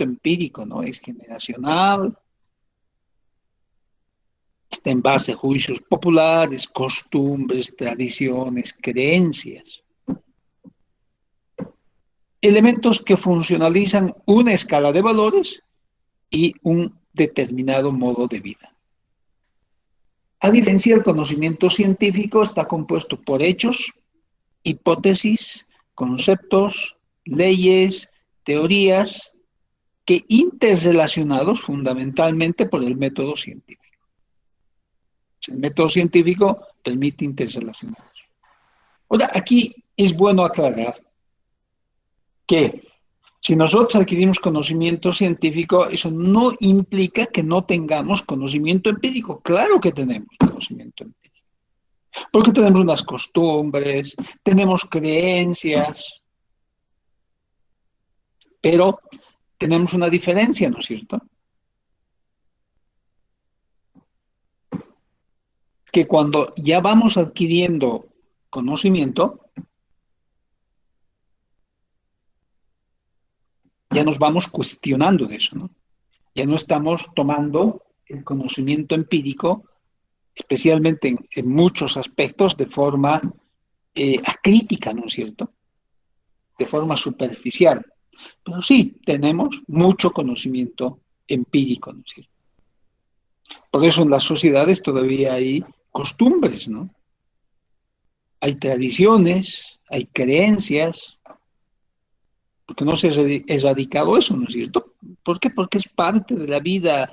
empírico, ¿no? Es generacional, está en base a juicios populares, costumbres, tradiciones, creencias. Elementos que funcionalizan una escala de valores y un determinado modo de vida. A diferencia del conocimiento científico, está compuesto por hechos, hipótesis, conceptos, leyes, teorías, que interrelacionados fundamentalmente por el método científico. El método científico permite interrelacionarlos. Ahora, aquí es bueno aclarar que si nosotros adquirimos conocimiento científico, eso no implica que no tengamos conocimiento empírico. Claro que tenemos conocimiento empírico. Porque tenemos unas costumbres, tenemos creencias, pero tenemos una diferencia, ¿no es cierto? Que cuando ya vamos adquiriendo conocimiento, ya nos vamos cuestionando de eso, ¿no? Ya no estamos tomando el conocimiento empírico, especialmente en muchos aspectos, de forma acrítica, ¿no es cierto? De forma superficial. Pero sí, tenemos mucho conocimiento empírico, ¿no es cierto? Por eso en las sociedades todavía hay costumbres, ¿no? Hay tradiciones, hay creencias, porque no se ha erradicado eso, ¿no es cierto? ¿Por qué? Porque es parte de la vida,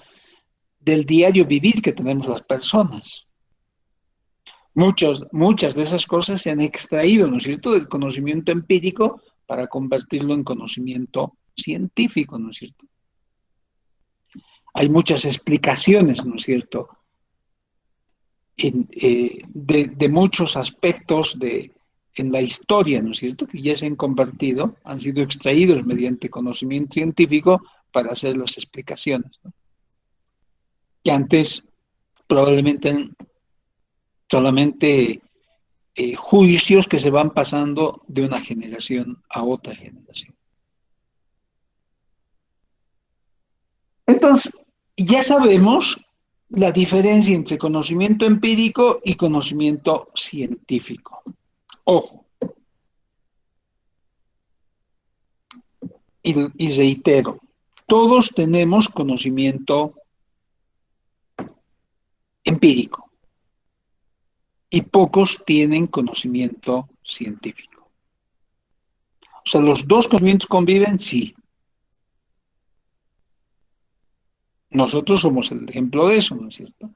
del diario vivir que tenemos las personas. Muchas de esas cosas se han extraído, ¿no es cierto?, del conocimiento empírico para convertirlo en conocimiento científico, ¿no es cierto? Hay muchas explicaciones, ¿no es cierto?, de muchos aspectos en la historia, ¿no es cierto?, que ya se han convertido, han sido extraídos mediante conocimiento científico para hacer las explicaciones, ¿no? Que antes probablemente eran solamente juicios que se van pasando de una generación a otra generación. Entonces, ya sabemos la diferencia entre conocimiento empírico y conocimiento científico. Ojo, y reitero, todos tenemos conocimiento empírico y pocos tienen conocimiento científico. O sea, los dos conocimientos conviven, sí. Nosotros somos el ejemplo de eso, ¿no es cierto?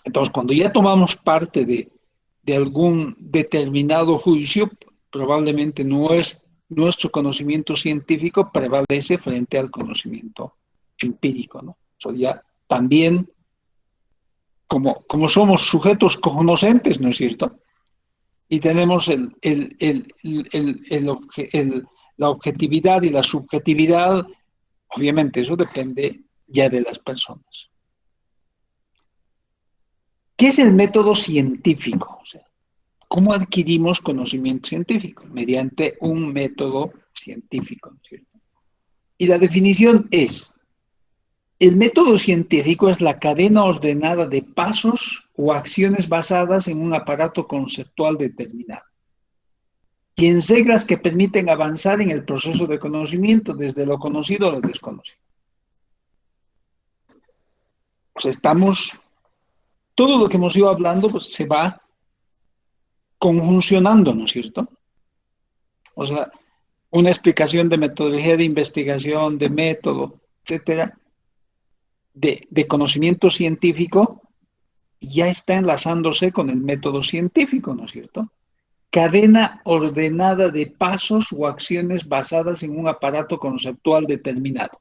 Entonces, cuando ya tomamos parte de algún determinado juicio, probablemente nuestro conocimiento científico prevalece frente al conocimiento empírico, ¿no? So, ya también, como somos sujetos cognoscentes, ¿no es cierto? Y tenemos la objetividad y la subjetividad, obviamente eso depende ya de las personas. ¿Qué es el método científico? O sea, ¿cómo adquirimos conocimiento científico? Mediante un método científico, ¿no es cierto? Y la definición es: el método científico es la cadena ordenada de pasos o acciones basadas en un aparato conceptual determinado y en reglas que permiten avanzar en el proceso de conocimiento desde lo conocido a lo desconocido. O sea, todo lo que hemos ido hablando pues, se va conjuncionando, ¿no es cierto? O sea, una explicación de metodología de investigación, de método, etcétera, de conocimiento científico, ya está enlazándose con el método científico, ¿no es cierto? Cadena ordenada de pasos o acciones basadas en un aparato conceptual determinado.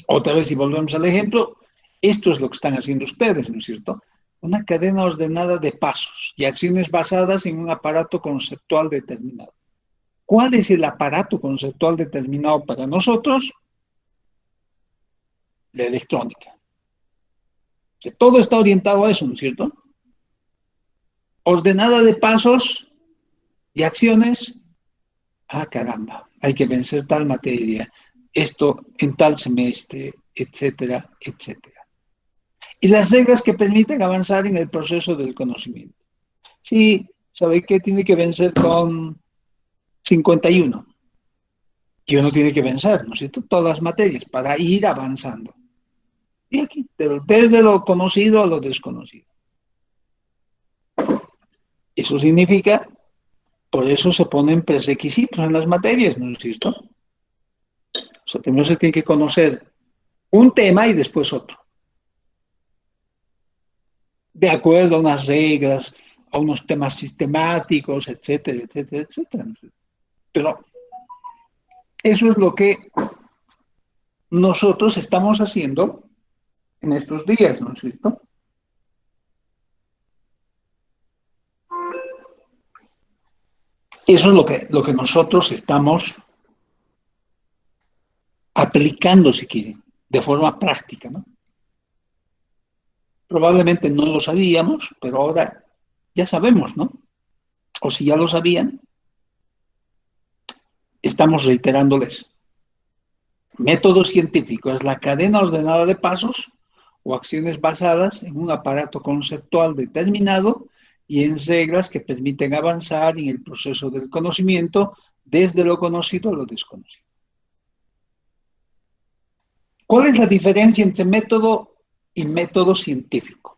Otra vez, si volvemos al ejemplo, esto es lo que están haciendo ustedes, ¿no es cierto? Una cadena ordenada de pasos y acciones basadas en un aparato conceptual determinado. ¿Cuál es el aparato conceptual determinado para nosotros? La electrónica. Que todo está orientado a eso, ¿no es cierto? Ordenada de pasos y acciones. Ah, caramba, hay que vencer tal materia, esto en tal semestre, etcétera, etcétera. Y las reglas que permiten avanzar en el proceso del conocimiento. Sí, ¿sabe qué? Tiene que vencer con 51. Y uno tiene que vencer, ¿no es cierto? Todas las materias para ir avanzando. Y aquí, desde lo conocido a lo desconocido. Eso significa, por eso se ponen prerequisitos en las materias, ¿no es cierto? O sea, primero se tiene que conocer un tema y después otro. De acuerdo a unas reglas, a unos temas sistemáticos, etcétera, etcétera, etcétera. Pero eso es lo que nosotros estamos haciendo en estos días, ¿no es cierto? Eso es lo que nosotros estamos aplicando, si quieren, de forma práctica, ¿no? Probablemente no lo sabíamos, pero ahora ya sabemos, ¿no? O si ya lo sabían, estamos reiterándoles. Método científico es la cadena ordenada de pasos o acciones basadas en un aparato conceptual determinado y en reglas que permiten avanzar en el proceso del conocimiento desde lo conocido a lo desconocido. ¿Cuál es la diferencia entre método y método científico?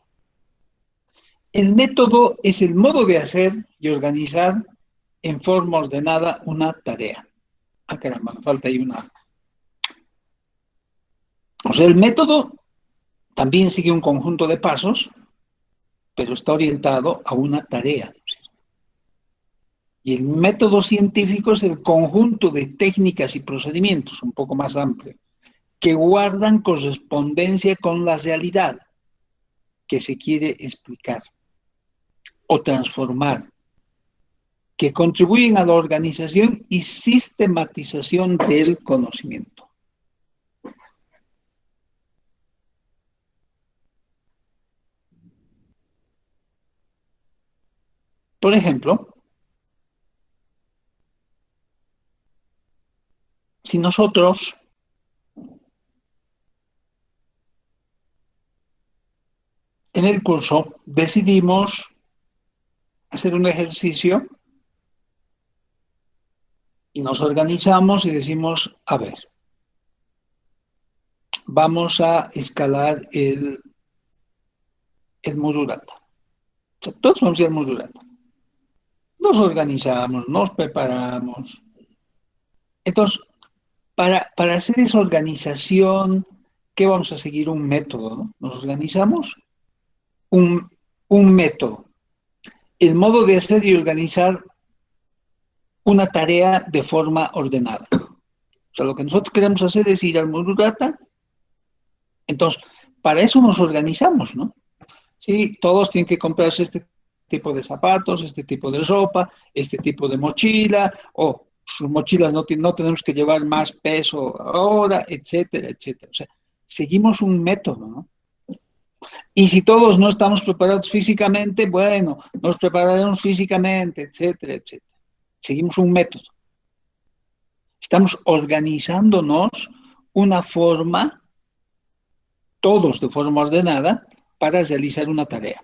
El método es el modo de hacer y organizar en forma ordenada una tarea. Ah, caramba, me falta ahí una. O sea, el método también sigue un conjunto de pasos, pero está orientado a una tarea. Y el método científico es el conjunto de técnicas y procedimientos, un poco más amplio, que guardan correspondencia con la realidad que se quiere explicar o transformar, que contribuyen a la organización y sistematización del conocimiento. Por ejemplo, si nosotros en el curso decidimos hacer un ejercicio y nos organizamos y decimos, a ver, vamos a escalar el Mururata. O sea, todos vamos a ir al Mururata. Nos organizamos, nos preparamos. Entonces, para hacer esa organización, ¿qué vamos a seguir? Un método, ¿no? Nos organizamos un método. El modo de hacer y organizar una tarea de forma ordenada. O sea, lo que nosotros queremos hacer es ir al Mururata Entonces, para eso nos organizamos, ¿no? Sí, todos tienen que comprarse este tipo de zapatos, este tipo de ropa, este tipo de mochila, o sus mochilas no tenemos que llevar más peso ahora, etcétera, etcétera. O sea, seguimos un método, ¿no? Y si todos no estamos preparados físicamente, bueno, nos prepararemos físicamente, etcétera, etcétera. Seguimos un método. Estamos organizándonos una forma, todos de forma ordenada, para realizar una tarea.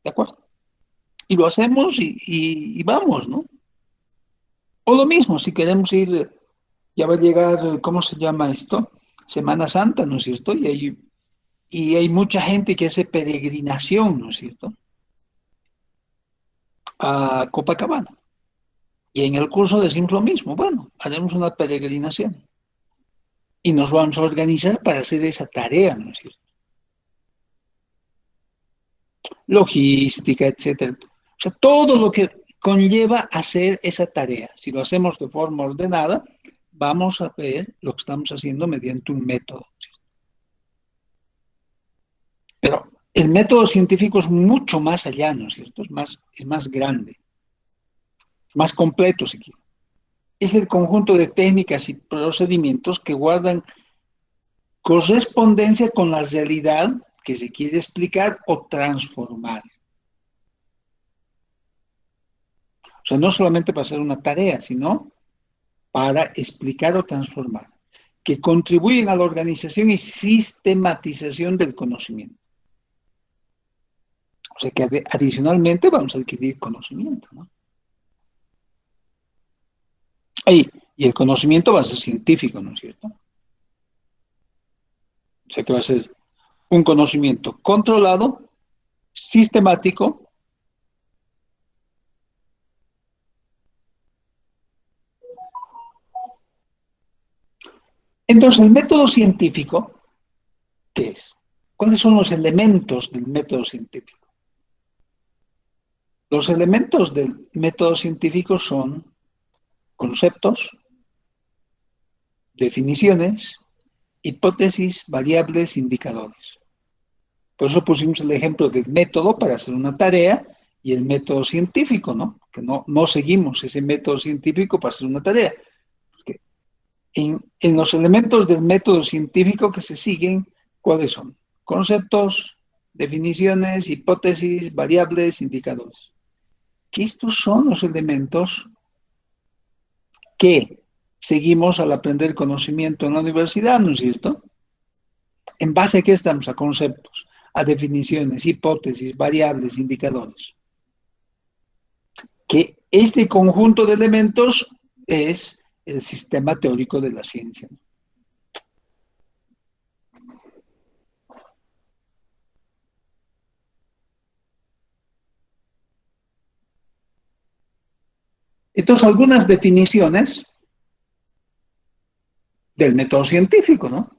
¿De acuerdo? Y lo hacemos y vamos, ¿no? O lo mismo, si queremos ir, ya va a llegar, ¿cómo se llama esto? Semana Santa, ¿no es cierto? Y hay mucha gente que hace peregrinación, ¿no es cierto? A Copacabana. Y en el curso decimos lo mismo. Bueno, haremos una peregrinación y nos vamos a organizar para hacer esa tarea, ¿no es cierto? Logística, etcétera. O sea, todo lo que conlleva hacer esa tarea. Si lo hacemos de forma ordenada, vamos a ver lo que estamos haciendo mediante un método. ¿Sí? Pero el método científico es mucho más allá, ¿no es cierto? Es más grande, más completo, si quiere. Es el conjunto de técnicas y procedimientos que guardan correspondencia con la realidad que se quiere explicar o transformar. O sea, no solamente para hacer una tarea, sino para explicar o transformar, que contribuyen a la organización y sistematización del conocimiento. O sea que adicionalmente vamos a adquirir conocimiento, ¿no? Y el conocimiento va a ser científico, ¿no es cierto? O sea que va a ser un conocimiento controlado, sistemático. Entonces, el método científico, ¿qué es? ¿Cuáles son los elementos del método científico? Los elementos del método científico son conceptos, definiciones, hipótesis, variables, indicadores. Por eso pusimos el ejemplo del método para hacer una tarea y el método científico, ¿no? Que no seguimos ese método científico para hacer una tarea. Porque en los elementos del método científico que se siguen, ¿cuáles son? Conceptos, definiciones, hipótesis, variables, indicadores. Que estos son los elementos que seguimos al aprender conocimiento en la universidad, ¿no es cierto? ¿En base a qué estamos? A conceptos, a definiciones, hipótesis, variables, indicadores. Que este conjunto de elementos es el sistema teórico de la ciencia. Entonces, algunas definiciones del método científico, ¿no?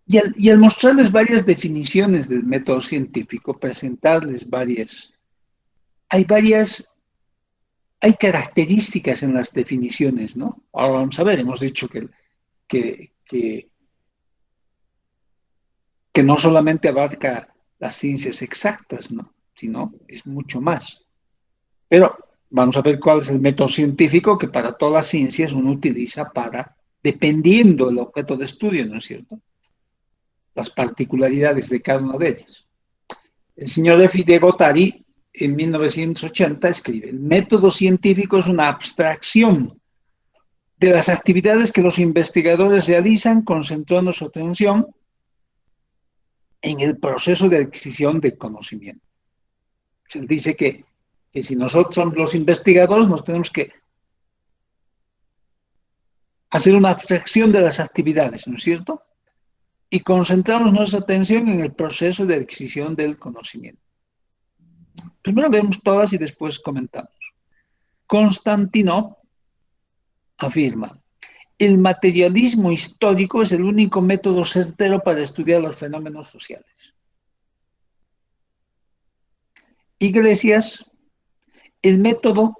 Y al mostrarles varias definiciones del método científico, presentarles varias, hay características en las definiciones, ¿no? Ahora vamos a ver, hemos dicho que, que, que no solamente abarca las ciencias exactas, ¿no? Sino es mucho más. Pero vamos a ver cuál es el método científico que para todas las ciencias uno utiliza dependiendo del objeto de estudio, ¿no es cierto? Las particularidades de cada una de ellas. El señor F. de Guattari, en 1980, escribe: el método científico es una abstracción de las actividades que los investigadores realizan concentrando su atención en el proceso de adquisición del conocimiento. Se dice que si nosotros somos los investigadores, nos tenemos que hacer una abstracción de las actividades, ¿no es cierto? Y concentramos nuestra atención en el proceso de adquisición del conocimiento. Primero leemos todas y después comentamos. Constantino afirma: el materialismo histórico es el único método certero para estudiar los fenómenos sociales. Iglesias: el método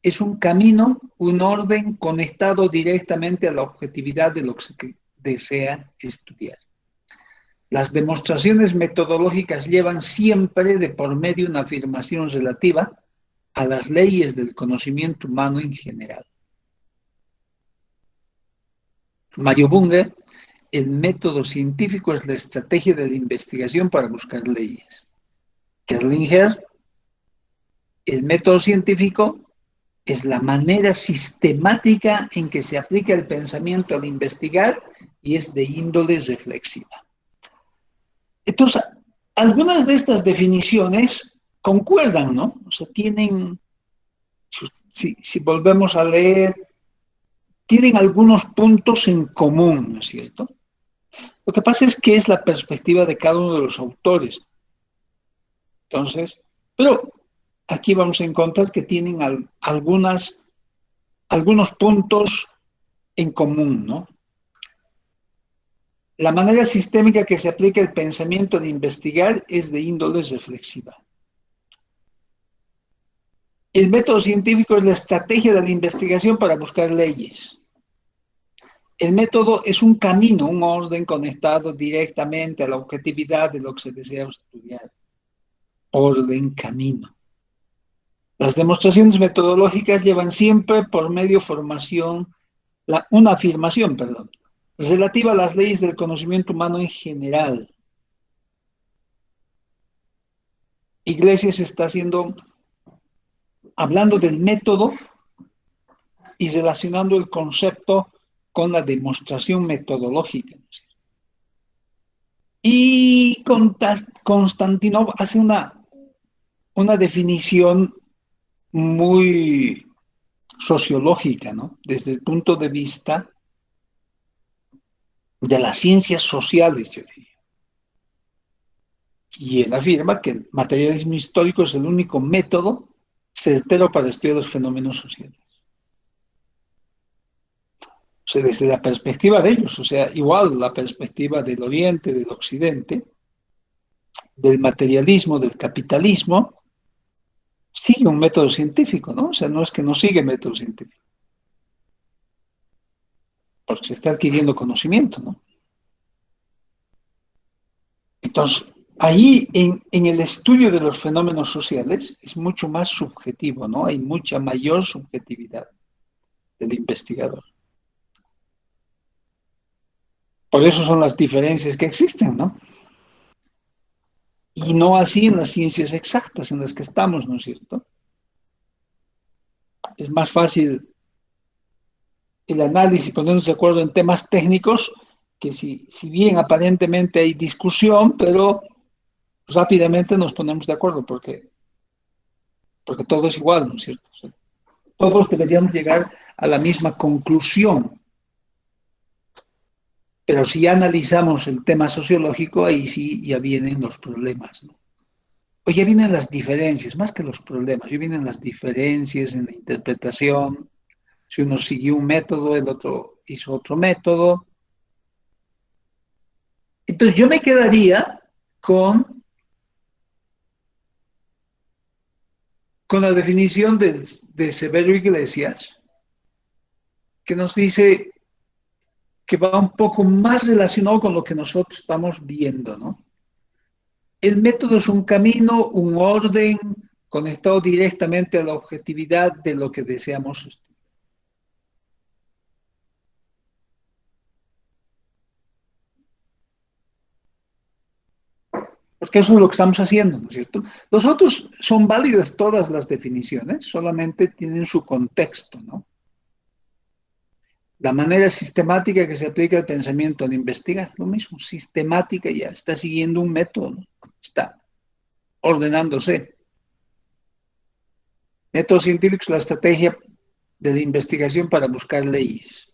es un camino, un orden conectado directamente a la objetividad de lo que se desea estudiar. Las demostraciones metodológicas llevan siempre de por medio una afirmación relativa a las leyes del conocimiento humano en general. Mario Bunge, el método científico es la estrategia de la investigación para buscar leyes. Kerlinger, el método científico es la manera sistemática en que se aplica el pensamiento al investigar y es de índole reflexiva. Entonces, algunas de estas definiciones concuerdan, ¿no? O sea, tienen, si volvemos a leer, tienen algunos puntos en común, ¿no es cierto? Lo que pasa es que es la perspectiva de cada uno de los autores. Entonces, pero aquí vamos a encontrar que tienen algunos puntos en común, ¿no? La manera sistémica que se aplica el pensamiento de investigar es de índole reflexiva. El método científico es la estrategia de la investigación para buscar leyes. El método es un camino, un orden conectado directamente a la objetividad de lo que se desea estudiar. Orden, camino. Las demostraciones metodológicas llevan siempre por medio una afirmación, relativa a las leyes del conocimiento humano en general. Iglesias está hablando del método y relacionando el concepto con la demostración metodológica. Y Konstantinov hace una definición muy sociológica, ¿no? Desde el punto de vista de las ciencias sociales, yo diría. Y él afirma que el materialismo histórico es el único método certero para estudiar los fenómenos sociales. O sea, desde la perspectiva de ellos, o sea, igual la perspectiva del Oriente, del Occidente, del materialismo, del capitalismo, sigue un método científico, ¿no? O sea, no es que no sigue método científico, porque se está adquiriendo conocimiento, ¿no? Entonces, ahí en el estudio de los fenómenos sociales es mucho más subjetivo, ¿no? Hay mucha mayor subjetividad del investigador. Por eso son las diferencias que existen, ¿no? Y no así en las ciencias exactas en las que estamos, ¿no es cierto? Es más fácil el análisis, ponernos de acuerdo en temas técnicos, que si bien aparentemente hay discusión, pero rápidamente nos ponemos de acuerdo porque todo es igual, ¿no es cierto? O sea, todos deberíamos llegar a la misma conclusión. Pero si analizamos el tema sociológico, ahí sí ya vienen los problemas, ¿no? O ya vienen las diferencias, más que los problemas, ya vienen las diferencias en la interpretación. Si uno siguió un método, el otro hizo otro método. Entonces yo me quedaría con la definición de Severo Iglesias, que nos dice que va un poco más relacionado con lo que nosotros estamos viendo, ¿no? El método es un camino, un orden conectado directamente a la objetividad de lo que deseamos estudiar. Porque eso es lo que estamos haciendo, ¿no es cierto? Los otros son válidas todas las definiciones, solamente tienen su contexto, ¿no? La manera sistemática que se aplica el pensamiento al investigar, lo mismo, sistemática ya, está siguiendo un método, ¿no? Está ordenándose. Método científico es la estrategia de la investigación para buscar leyes.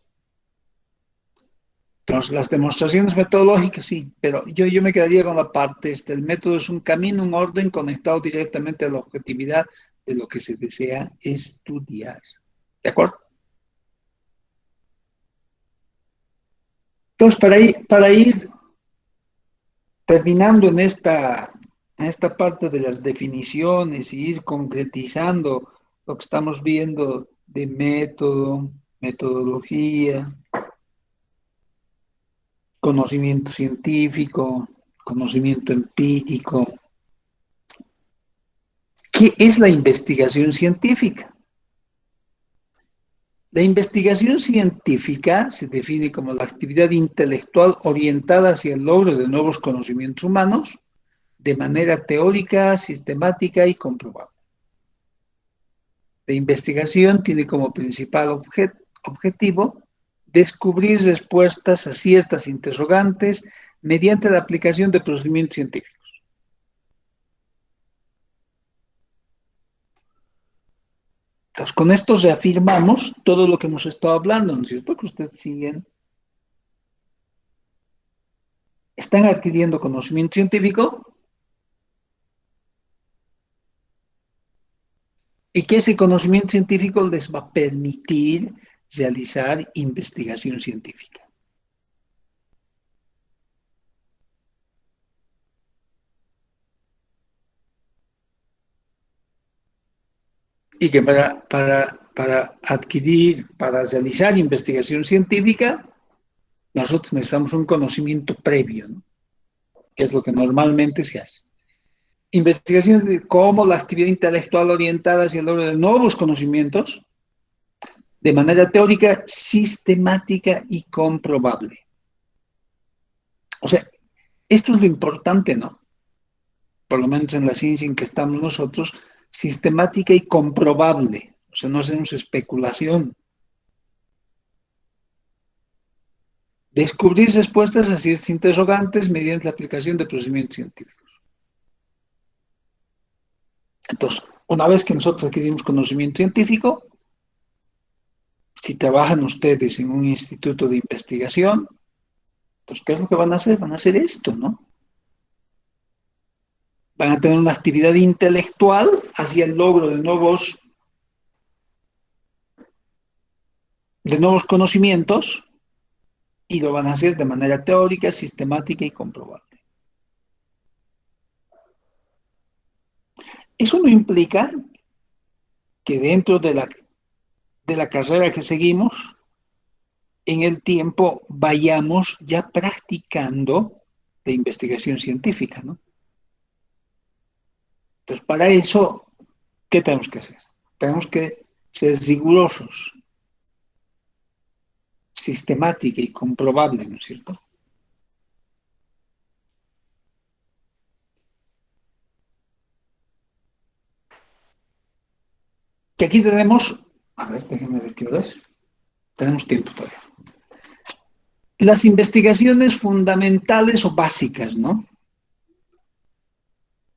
Entonces, las demostraciones metodológicas sí, pero yo me quedaría con la parte, el método es un camino, un orden conectado directamente a la objetividad de lo que se desea estudiar. ¿De acuerdo? Entonces, para ir terminando en esta parte de las definiciones y ir concretizando lo que estamos viendo de método, metodología, conocimiento científico, conocimiento empírico. ¿Qué es la investigación científica? La investigación científica se define como la actividad intelectual orientada hacia el logro de nuevos conocimientos humanos de manera teórica, sistemática y comprobable. La investigación tiene como principal objetivo descubrir respuestas a ciertas interrogantes mediante la aplicación de procedimientos científicos. Entonces, con esto reafirmamos todo lo que hemos estado hablando, ¿no es cierto? Que ustedes siguen, están adquiriendo conocimiento científico y que ese conocimiento científico les va a permitir realizar investigación científica. Y que para realizar investigación científica, nosotros necesitamos un conocimiento previo, ¿no? Que es lo que normalmente se hace. Investigación de cómo la actividad intelectual orientada hacia el logro de nuevos conocimientos de manera teórica, sistemática y comprobable. O sea, esto es lo importante, ¿no? Por lo menos en la ciencia en que estamos nosotros, sistemática y comprobable. O sea, no hacemos especulación. Descubrir respuestas a ciertos interrogantes mediante la aplicación de procedimientos científicos. Entonces, una vez que nosotros adquirimos conocimiento científico, si trabajan ustedes en un instituto de investigación, pues, ¿qué es lo que van a hacer? Van a hacer esto, ¿no? Van a tener una actividad intelectual hacia el logro de nuevos conocimientos y lo van a hacer de manera teórica, sistemática y comprobable. Eso no implica que dentro de la carrera que seguimos, en el tiempo vayamos ya practicando de investigación científica, ¿no? Entonces, para eso, ¿qué tenemos que hacer? Tenemos que ser rigurosos, sistemática y comprobable, ¿no es cierto? Que aquí tenemos, a ver, déjenme ver qué hora es. Tenemos tiempo todavía. Las investigaciones fundamentales o básicas, ¿no?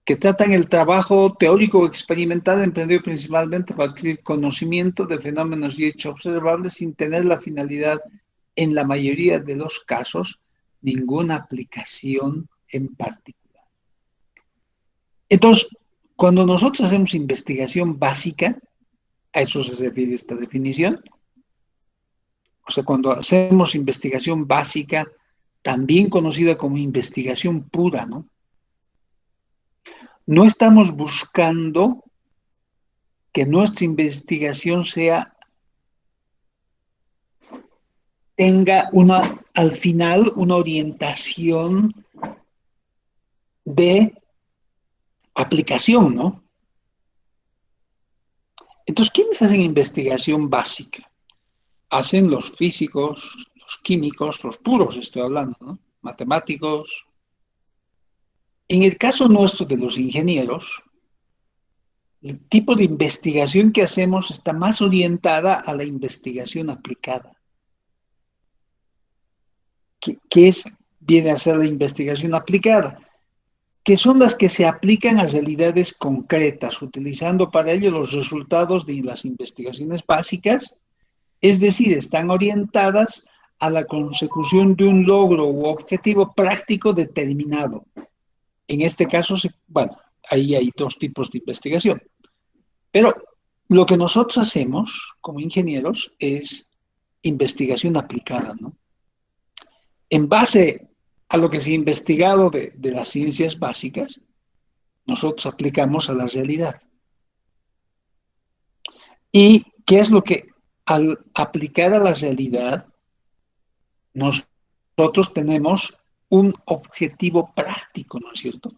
Que tratan el trabajo teórico o experimental emprendido principalmente para adquirir conocimiento de fenómenos y hechos observables sin tener la finalidad, en la mayoría de los casos, ninguna aplicación en particular. Entonces, cuando nosotros hacemos investigación básica, a eso se refiere esta definición. O sea, cuando hacemos investigación básica, también conocida como investigación pura, ¿no? No estamos buscando que nuestra investigación tenga al final una orientación de aplicación, ¿no? Entonces, ¿quiénes hacen investigación básica? Hacen los físicos, los químicos, los puros, estoy hablando, ¿no? Matemáticos. En el caso nuestro de los ingenieros, el tipo de investigación que hacemos está más orientada a la investigación aplicada. ¿Qué viene a ser la investigación aplicada? Que son las que se aplican a realidades concretas, utilizando para ello los resultados de las investigaciones básicas, es decir, están orientadas a la consecución de un logro u objetivo práctico determinado. En este caso, bueno, ahí hay dos tipos de investigación. Pero lo que nosotros hacemos como ingenieros es investigación aplicada, ¿no? En base a lo que se ha investigado de las ciencias básicas, nosotros aplicamos a la realidad. ¿Y qué es lo que al aplicar a la realidad nosotros tenemos un objetivo práctico, ¿no es cierto?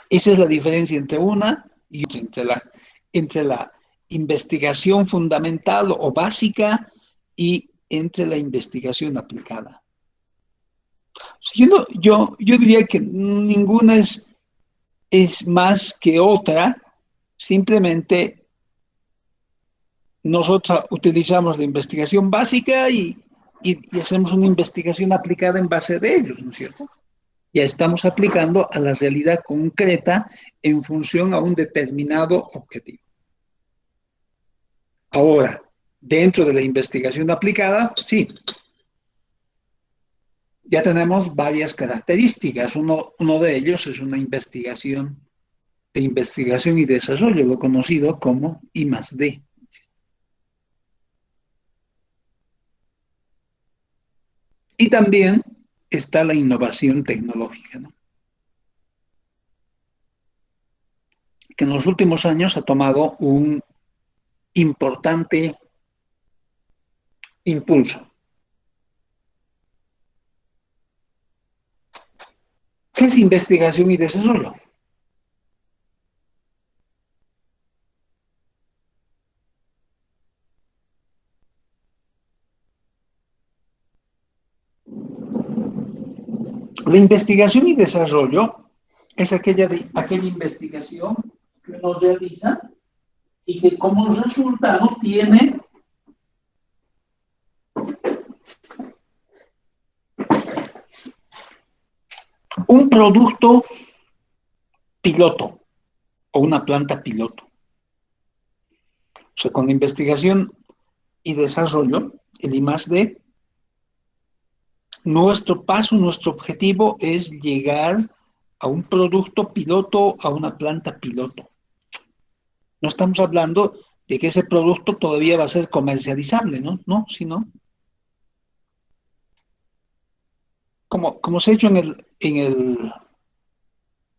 Esa es la diferencia entre una y otra, entre la investigación fundamental o básica y entre la investigación aplicada. Yo diría que ninguna es más que otra, simplemente nosotros utilizamos la investigación básica y hacemos una investigación aplicada en base de ellos, ¿no es cierto? Ya estamos aplicando a la realidad concreta en función a un determinado objetivo. Ahora, dentro de la investigación aplicada, sí, ya tenemos varias características. Uno de ellos es una investigación de investigación y desarrollo, lo conocido como I+D. Y también está la innovación tecnológica, ¿no? Que en los últimos años ha tomado un importante impulso. ¿Qué es investigación y desarrollo? La investigación y desarrollo es aquella investigación que uno realiza y que como resultado tiene un producto piloto o una planta piloto. O sea, con la investigación y desarrollo, el I+D, nuestro paso, nuestro objetivo es llegar a un producto piloto, a una planta piloto. No estamos hablando de que ese producto todavía va a ser comercializable, ¿no? No, sino como se ha hecho en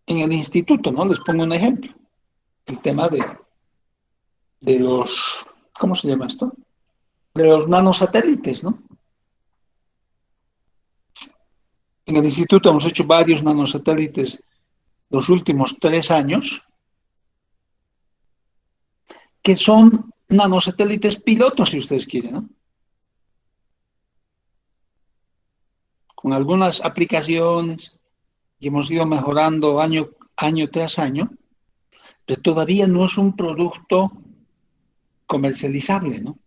el instituto, ¿no? Les pongo un ejemplo. El tema de los, ¿cómo se llama esto? De los nanosatélites, ¿no? En el instituto hemos hecho varios nanosatélites los últimos 3 años, que son nanosatélites pilotos, si ustedes quieren, ¿no? Con algunas aplicaciones y hemos ido mejorando año tras año, pero todavía no es un producto comercializable, ¿no?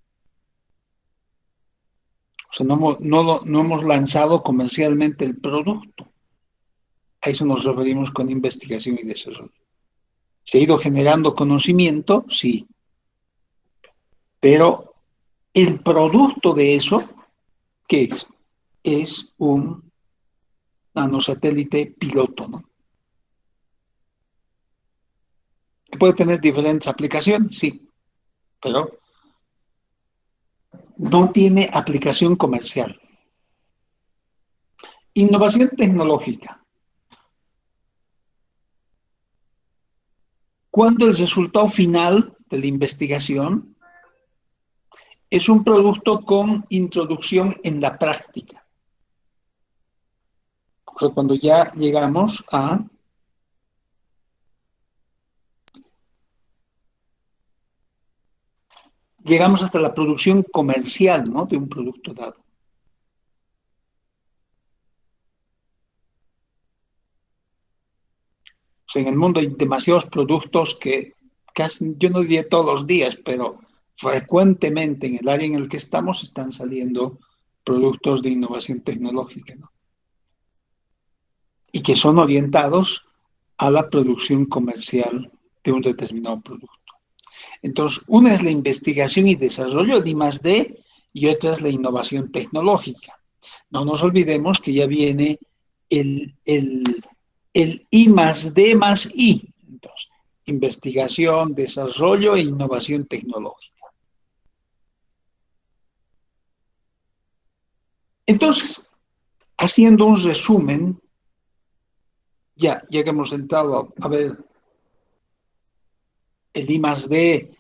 O sea, no hemos lanzado comercialmente el producto. A eso nos referimos con investigación y desarrollo. Se ha ido generando conocimiento, sí, pero el producto de eso, ¿qué es? Es un nanosatélite piloto, ¿no? Que puede tener diferentes aplicaciones, sí, pero no tiene aplicación comercial. Innovación tecnológica. Cuando el resultado final de la investigación es un producto con introducción en la práctica. O sea, cuando ya llegamos hasta la producción comercial, ¿no? De un producto dado. O sea, en el mundo hay demasiados productos que casi, yo no diría todos los días, pero frecuentemente en el área en el que estamos están saliendo productos de innovación tecnológica, ¿no? Y que son orientados a la producción comercial de un determinado producto. Entonces, una es la investigación y desarrollo de I+D y otra es la innovación tecnológica. No nos olvidemos que ya viene el I+D+I. Entonces, investigación, desarrollo e innovación tecnológica. Entonces, haciendo un resumen, ya que hemos entrado a ver el I más D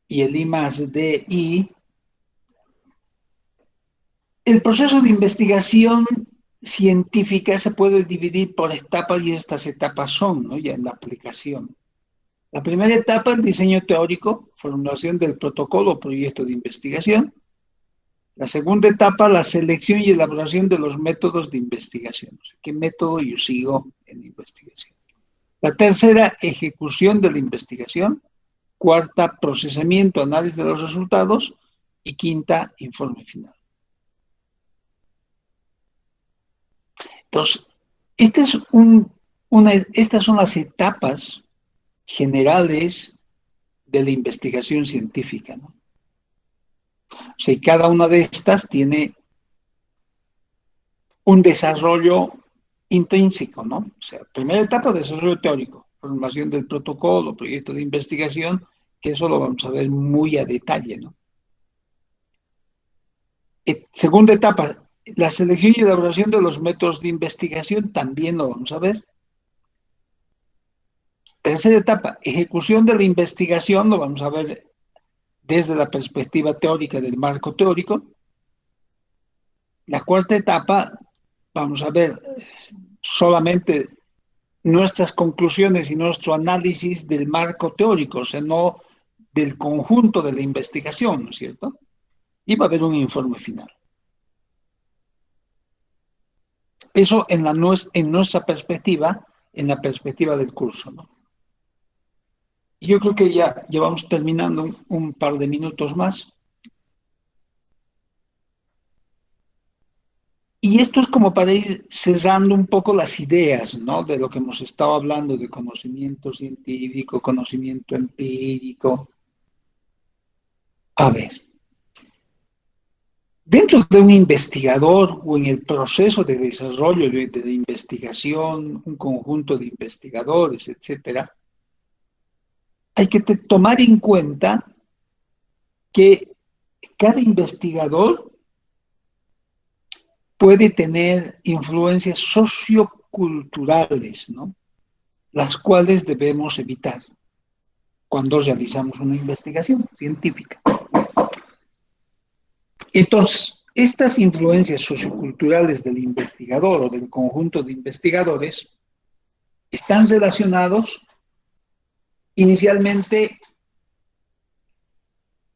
y el I más DI, el proceso de investigación científica se puede dividir por etapas y estas etapas son, ¿no? Ya en la aplicación. La primera etapa, el diseño teórico, formulación del protocolo o proyecto de investigación. La segunda etapa, la selección y elaboración de los métodos de investigación. O sea, ¿qué método yo sigo en investigación? La tercera, ejecución de la investigación. Cuarta, procesamiento, análisis de los resultados. Y quinta, informe final. Entonces, estas son las etapas generales de la investigación científica, ¿no? O sea, y cada una de estas tiene un desarrollo intrínseco, ¿no? O sea, primera etapa, desarrollo teórico, formación del protocolo, proyecto de investigación, que eso lo vamos a ver muy a detalle, ¿no? Segunda etapa, la selección y elaboración de los métodos de investigación, también lo vamos a ver. Tercera etapa, ejecución de la investigación, lo vamos a ver desde la perspectiva teórica del marco teórico. La cuarta etapa, vamos a ver solamente nuestras conclusiones y nuestro análisis del marco teórico, o sea, no del conjunto de la investigación, ¿no es cierto? Y va a haber un informe final. Eso en nuestra perspectiva, en la perspectiva del curso, ¿no? Y yo creo que ya vamos terminando un par de minutos más. Y esto es como para ir cerrando un poco las ideas, ¿no? De lo que hemos estado hablando de conocimiento científico, conocimiento empírico. A ver, dentro de un investigador o en el proceso de desarrollo de la investigación, un conjunto de investigadores, etcétera, hay que tomar en cuenta que cada investigador puede tener influencias socioculturales, ¿no? Las cuales debemos evitar cuando realizamos una investigación científica. Entonces, estas influencias socioculturales del investigador o del conjunto de investigadores están relacionados inicialmente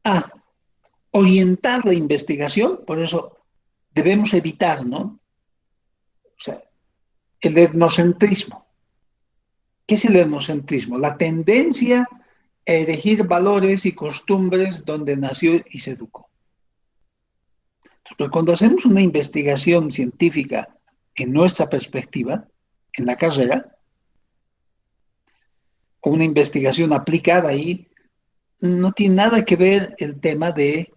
a orientar la investigación, por eso debemos evitar, ¿no? O sea, el etnocentrismo. ¿Qué es el etnocentrismo? La tendencia a elegir valores y costumbres donde nació y se educó. Pero cuando hacemos una investigación científica en nuestra perspectiva, en la carrera, o una investigación aplicada ahí, no tiene nada que ver el tema del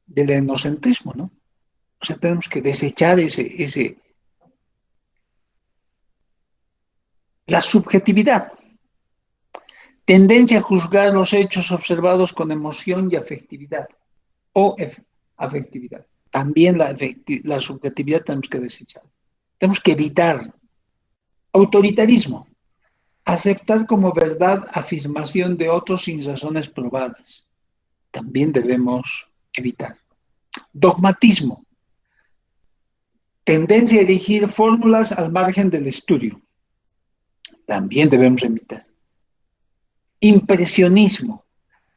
etnocentrismo, ¿no? O sea, tenemos que desechar la subjetividad, tendencia a juzgar los hechos observados con emoción y afectividad, o afectividad. También la subjetividad tenemos que desechar. Tenemos que evitar autoritarismo, aceptar como verdad afirmación de otros sin razones probadas. También debemos evitar. Dogmatismo, tendencia a elegir fórmulas al margen del estudio. También debemos evitar. Impresionismo,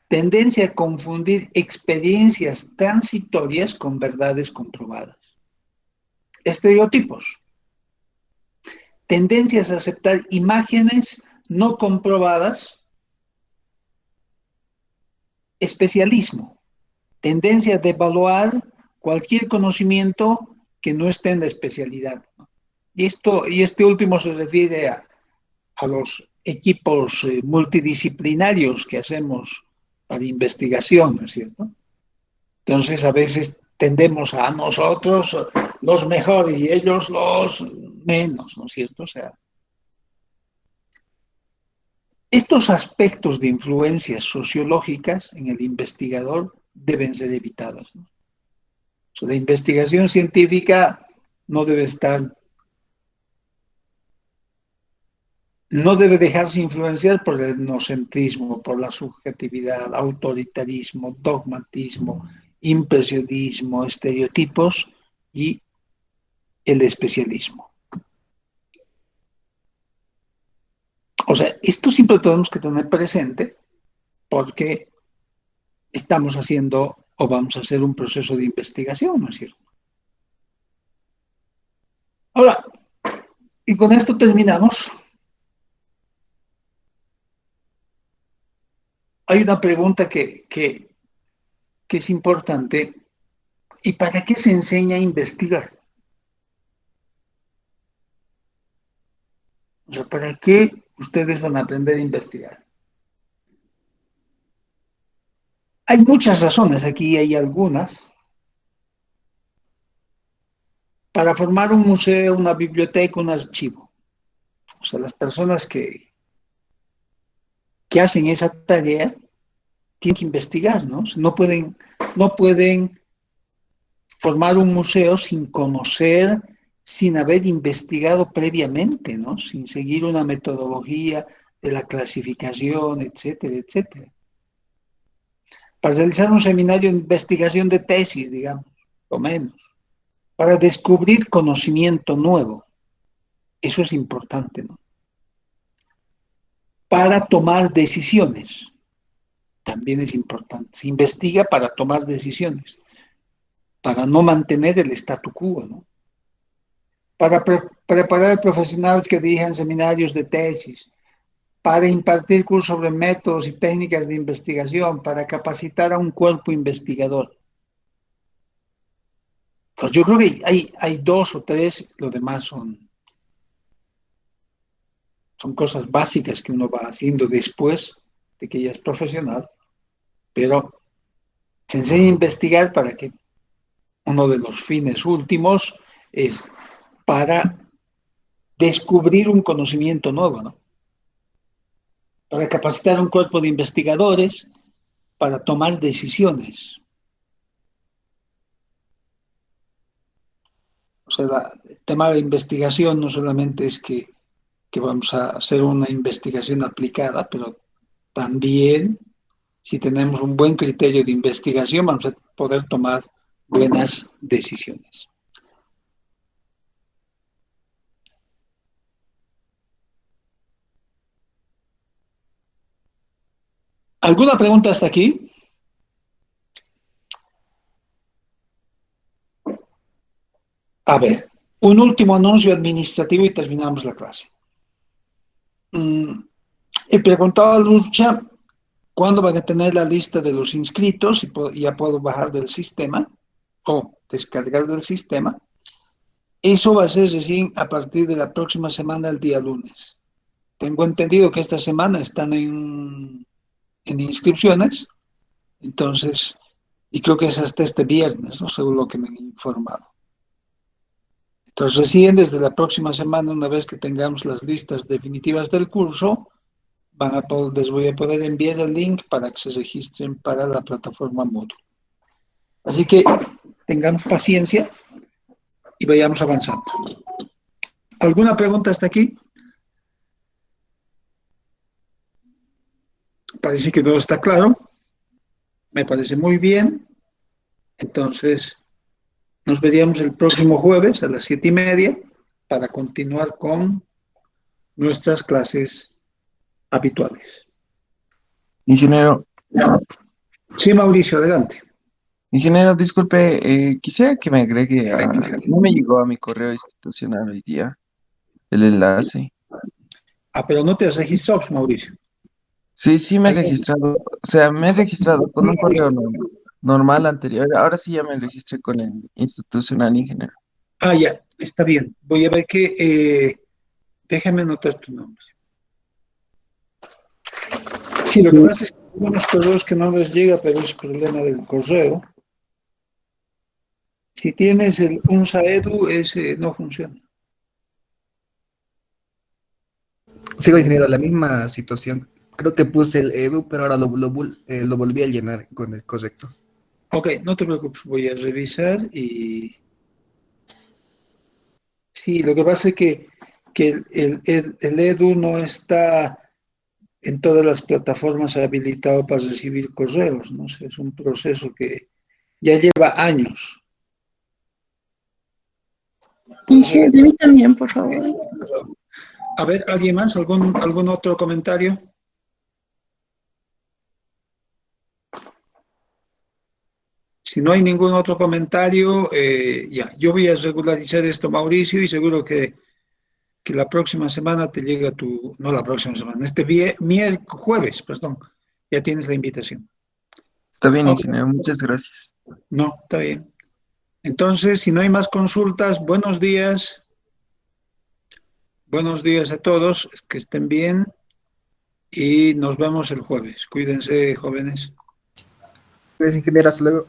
tendencia a confundir experiencias transitorias con verdades comprobadas. Estereotipos, tendencias a aceptar imágenes no comprobadas. Especialismo, tendencia de evaluar cualquier conocimiento que no esté en la especialidad. Y este último se refiere a los equipos multidisciplinarios que hacemos para investigación, ¿no es cierto? Entonces, a veces tendemos a nosotros los mejores y ellos los menos, ¿no es cierto? O sea, estos aspectos de influencias sociológicas en el investigador deben ser evitados, ¿no? O sea, la investigación científica no debe estar no debe dejarse influenciar por el etnocentrismo, por la subjetividad, autoritarismo, dogmatismo, impresionismo, estereotipos y el especialismo. O sea, esto siempre tenemos que tener presente porque estamos haciendo o vamos a hacer un proceso de investigación, ¿no es cierto? Ahora, y con esto terminamos. Hay una pregunta que es importante. ¿Y para qué se enseña a investigar? O sea, ¿para qué ustedes van a aprender a investigar? Hay muchas razones, aquí hay algunas. Para formar un museo, una biblioteca, un archivo. O sea, las personas que hacen esa tarea tienen que investigar, ¿no? O sea, no pueden formar un museo sin conocer, sin haber investigado previamente, ¿no? Sin seguir una metodología de la clasificación, etcétera, etcétera. Para realizar un seminario de investigación de tesis, digamos, o menos, para descubrir conocimiento nuevo. Eso es importante, ¿no? Para tomar decisiones, también es importante. Se investiga para tomar decisiones, para no mantener el statu quo, ¿no? Para preparar profesionales que dirijan seminarios de tesis, para impartir cursos sobre métodos y técnicas de investigación, para capacitar a un cuerpo investigador. Entonces, yo creo que hay dos o tres, lo demás son cosas básicas que uno va haciendo después de que ya es profesional, pero se enseña a investigar para que uno de los fines últimos es para descubrir un conocimiento nuevo, ¿no? Para capacitar un cuerpo de investigadores, para tomar decisiones. O sea, el tema de investigación no solamente es que vamos a hacer una investigación aplicada, pero también si tenemos un buen criterio de investigación vamos a poder tomar buenas decisiones. ¿Alguna pregunta hasta aquí? A ver, un último anuncio administrativo y terminamos la clase. He preguntado a Lucha cuándo van a tener la lista de los inscritos y ya puedo bajar del sistema o descargar del sistema. Eso va a ser recién a partir de la próxima semana, el día lunes. Tengo entendido que esta semana están en inscripciones, entonces, y creo que es hasta este viernes, ¿no? Según lo que me han informado. Entonces, recién desde la próxima semana, una vez que tengamos las listas definitivas del curso, les voy a poder enviar el link para que se registren para la plataforma Moodle. Así que tengamos paciencia y vayamos avanzando. ¿Alguna pregunta hasta aquí? Parece que todo está claro. Me parece muy bien. Entonces, nos veríamos el próximo jueves a las 7:30 para continuar con nuestras clases habituales. Ingeniero, Sí, Mauricio, adelante. ingeniero, disculpe, quisiera que me agregue a... No me llegó a mi correo institucional hoy día el enlace. Ah, pero no te has registrado, Mauricio. Sí, sí me he registrado, o sea, me he registrado con un correo normal anterior, ahora sí ya me registré con el institucional, ingeniero. Ah, ya, está bien. Voy a ver que, déjame anotar tu nombre. Sí, lo que pasa es que hay algunos correos que no les llega, pero es problema del correo. Si tienes el UNSA-EDU, ese no funciona. Sigo, ingeniero, la misma situación. Creo que puse el edu, pero ahora lo volví a llenar con el correcto. Ok, no te preocupes, voy a revisar y... Sí, lo que pasa es que que el Edu no está en todas las plataformas habilitado para recibir correos, ¿no? Es un proceso que ya lleva años. Y sí, de mí también, por favor. A ver, ¿alguien más? ¿Algún otro comentario? Si no hay ningún otro comentario, ya, yo voy a regularizar esto, Mauricio, y seguro que la próxima semana te llega no la próxima semana, jueves, perdón, ya tienes la invitación. Está bien, Ok. ingeniero, muchas gracias. No, está bien. Entonces, si no hay más consultas, buenos días. Buenos días a todos, que estén bien y nos vemos el jueves. Cuídense, jóvenes. Pues, ingeniero, hasta luego.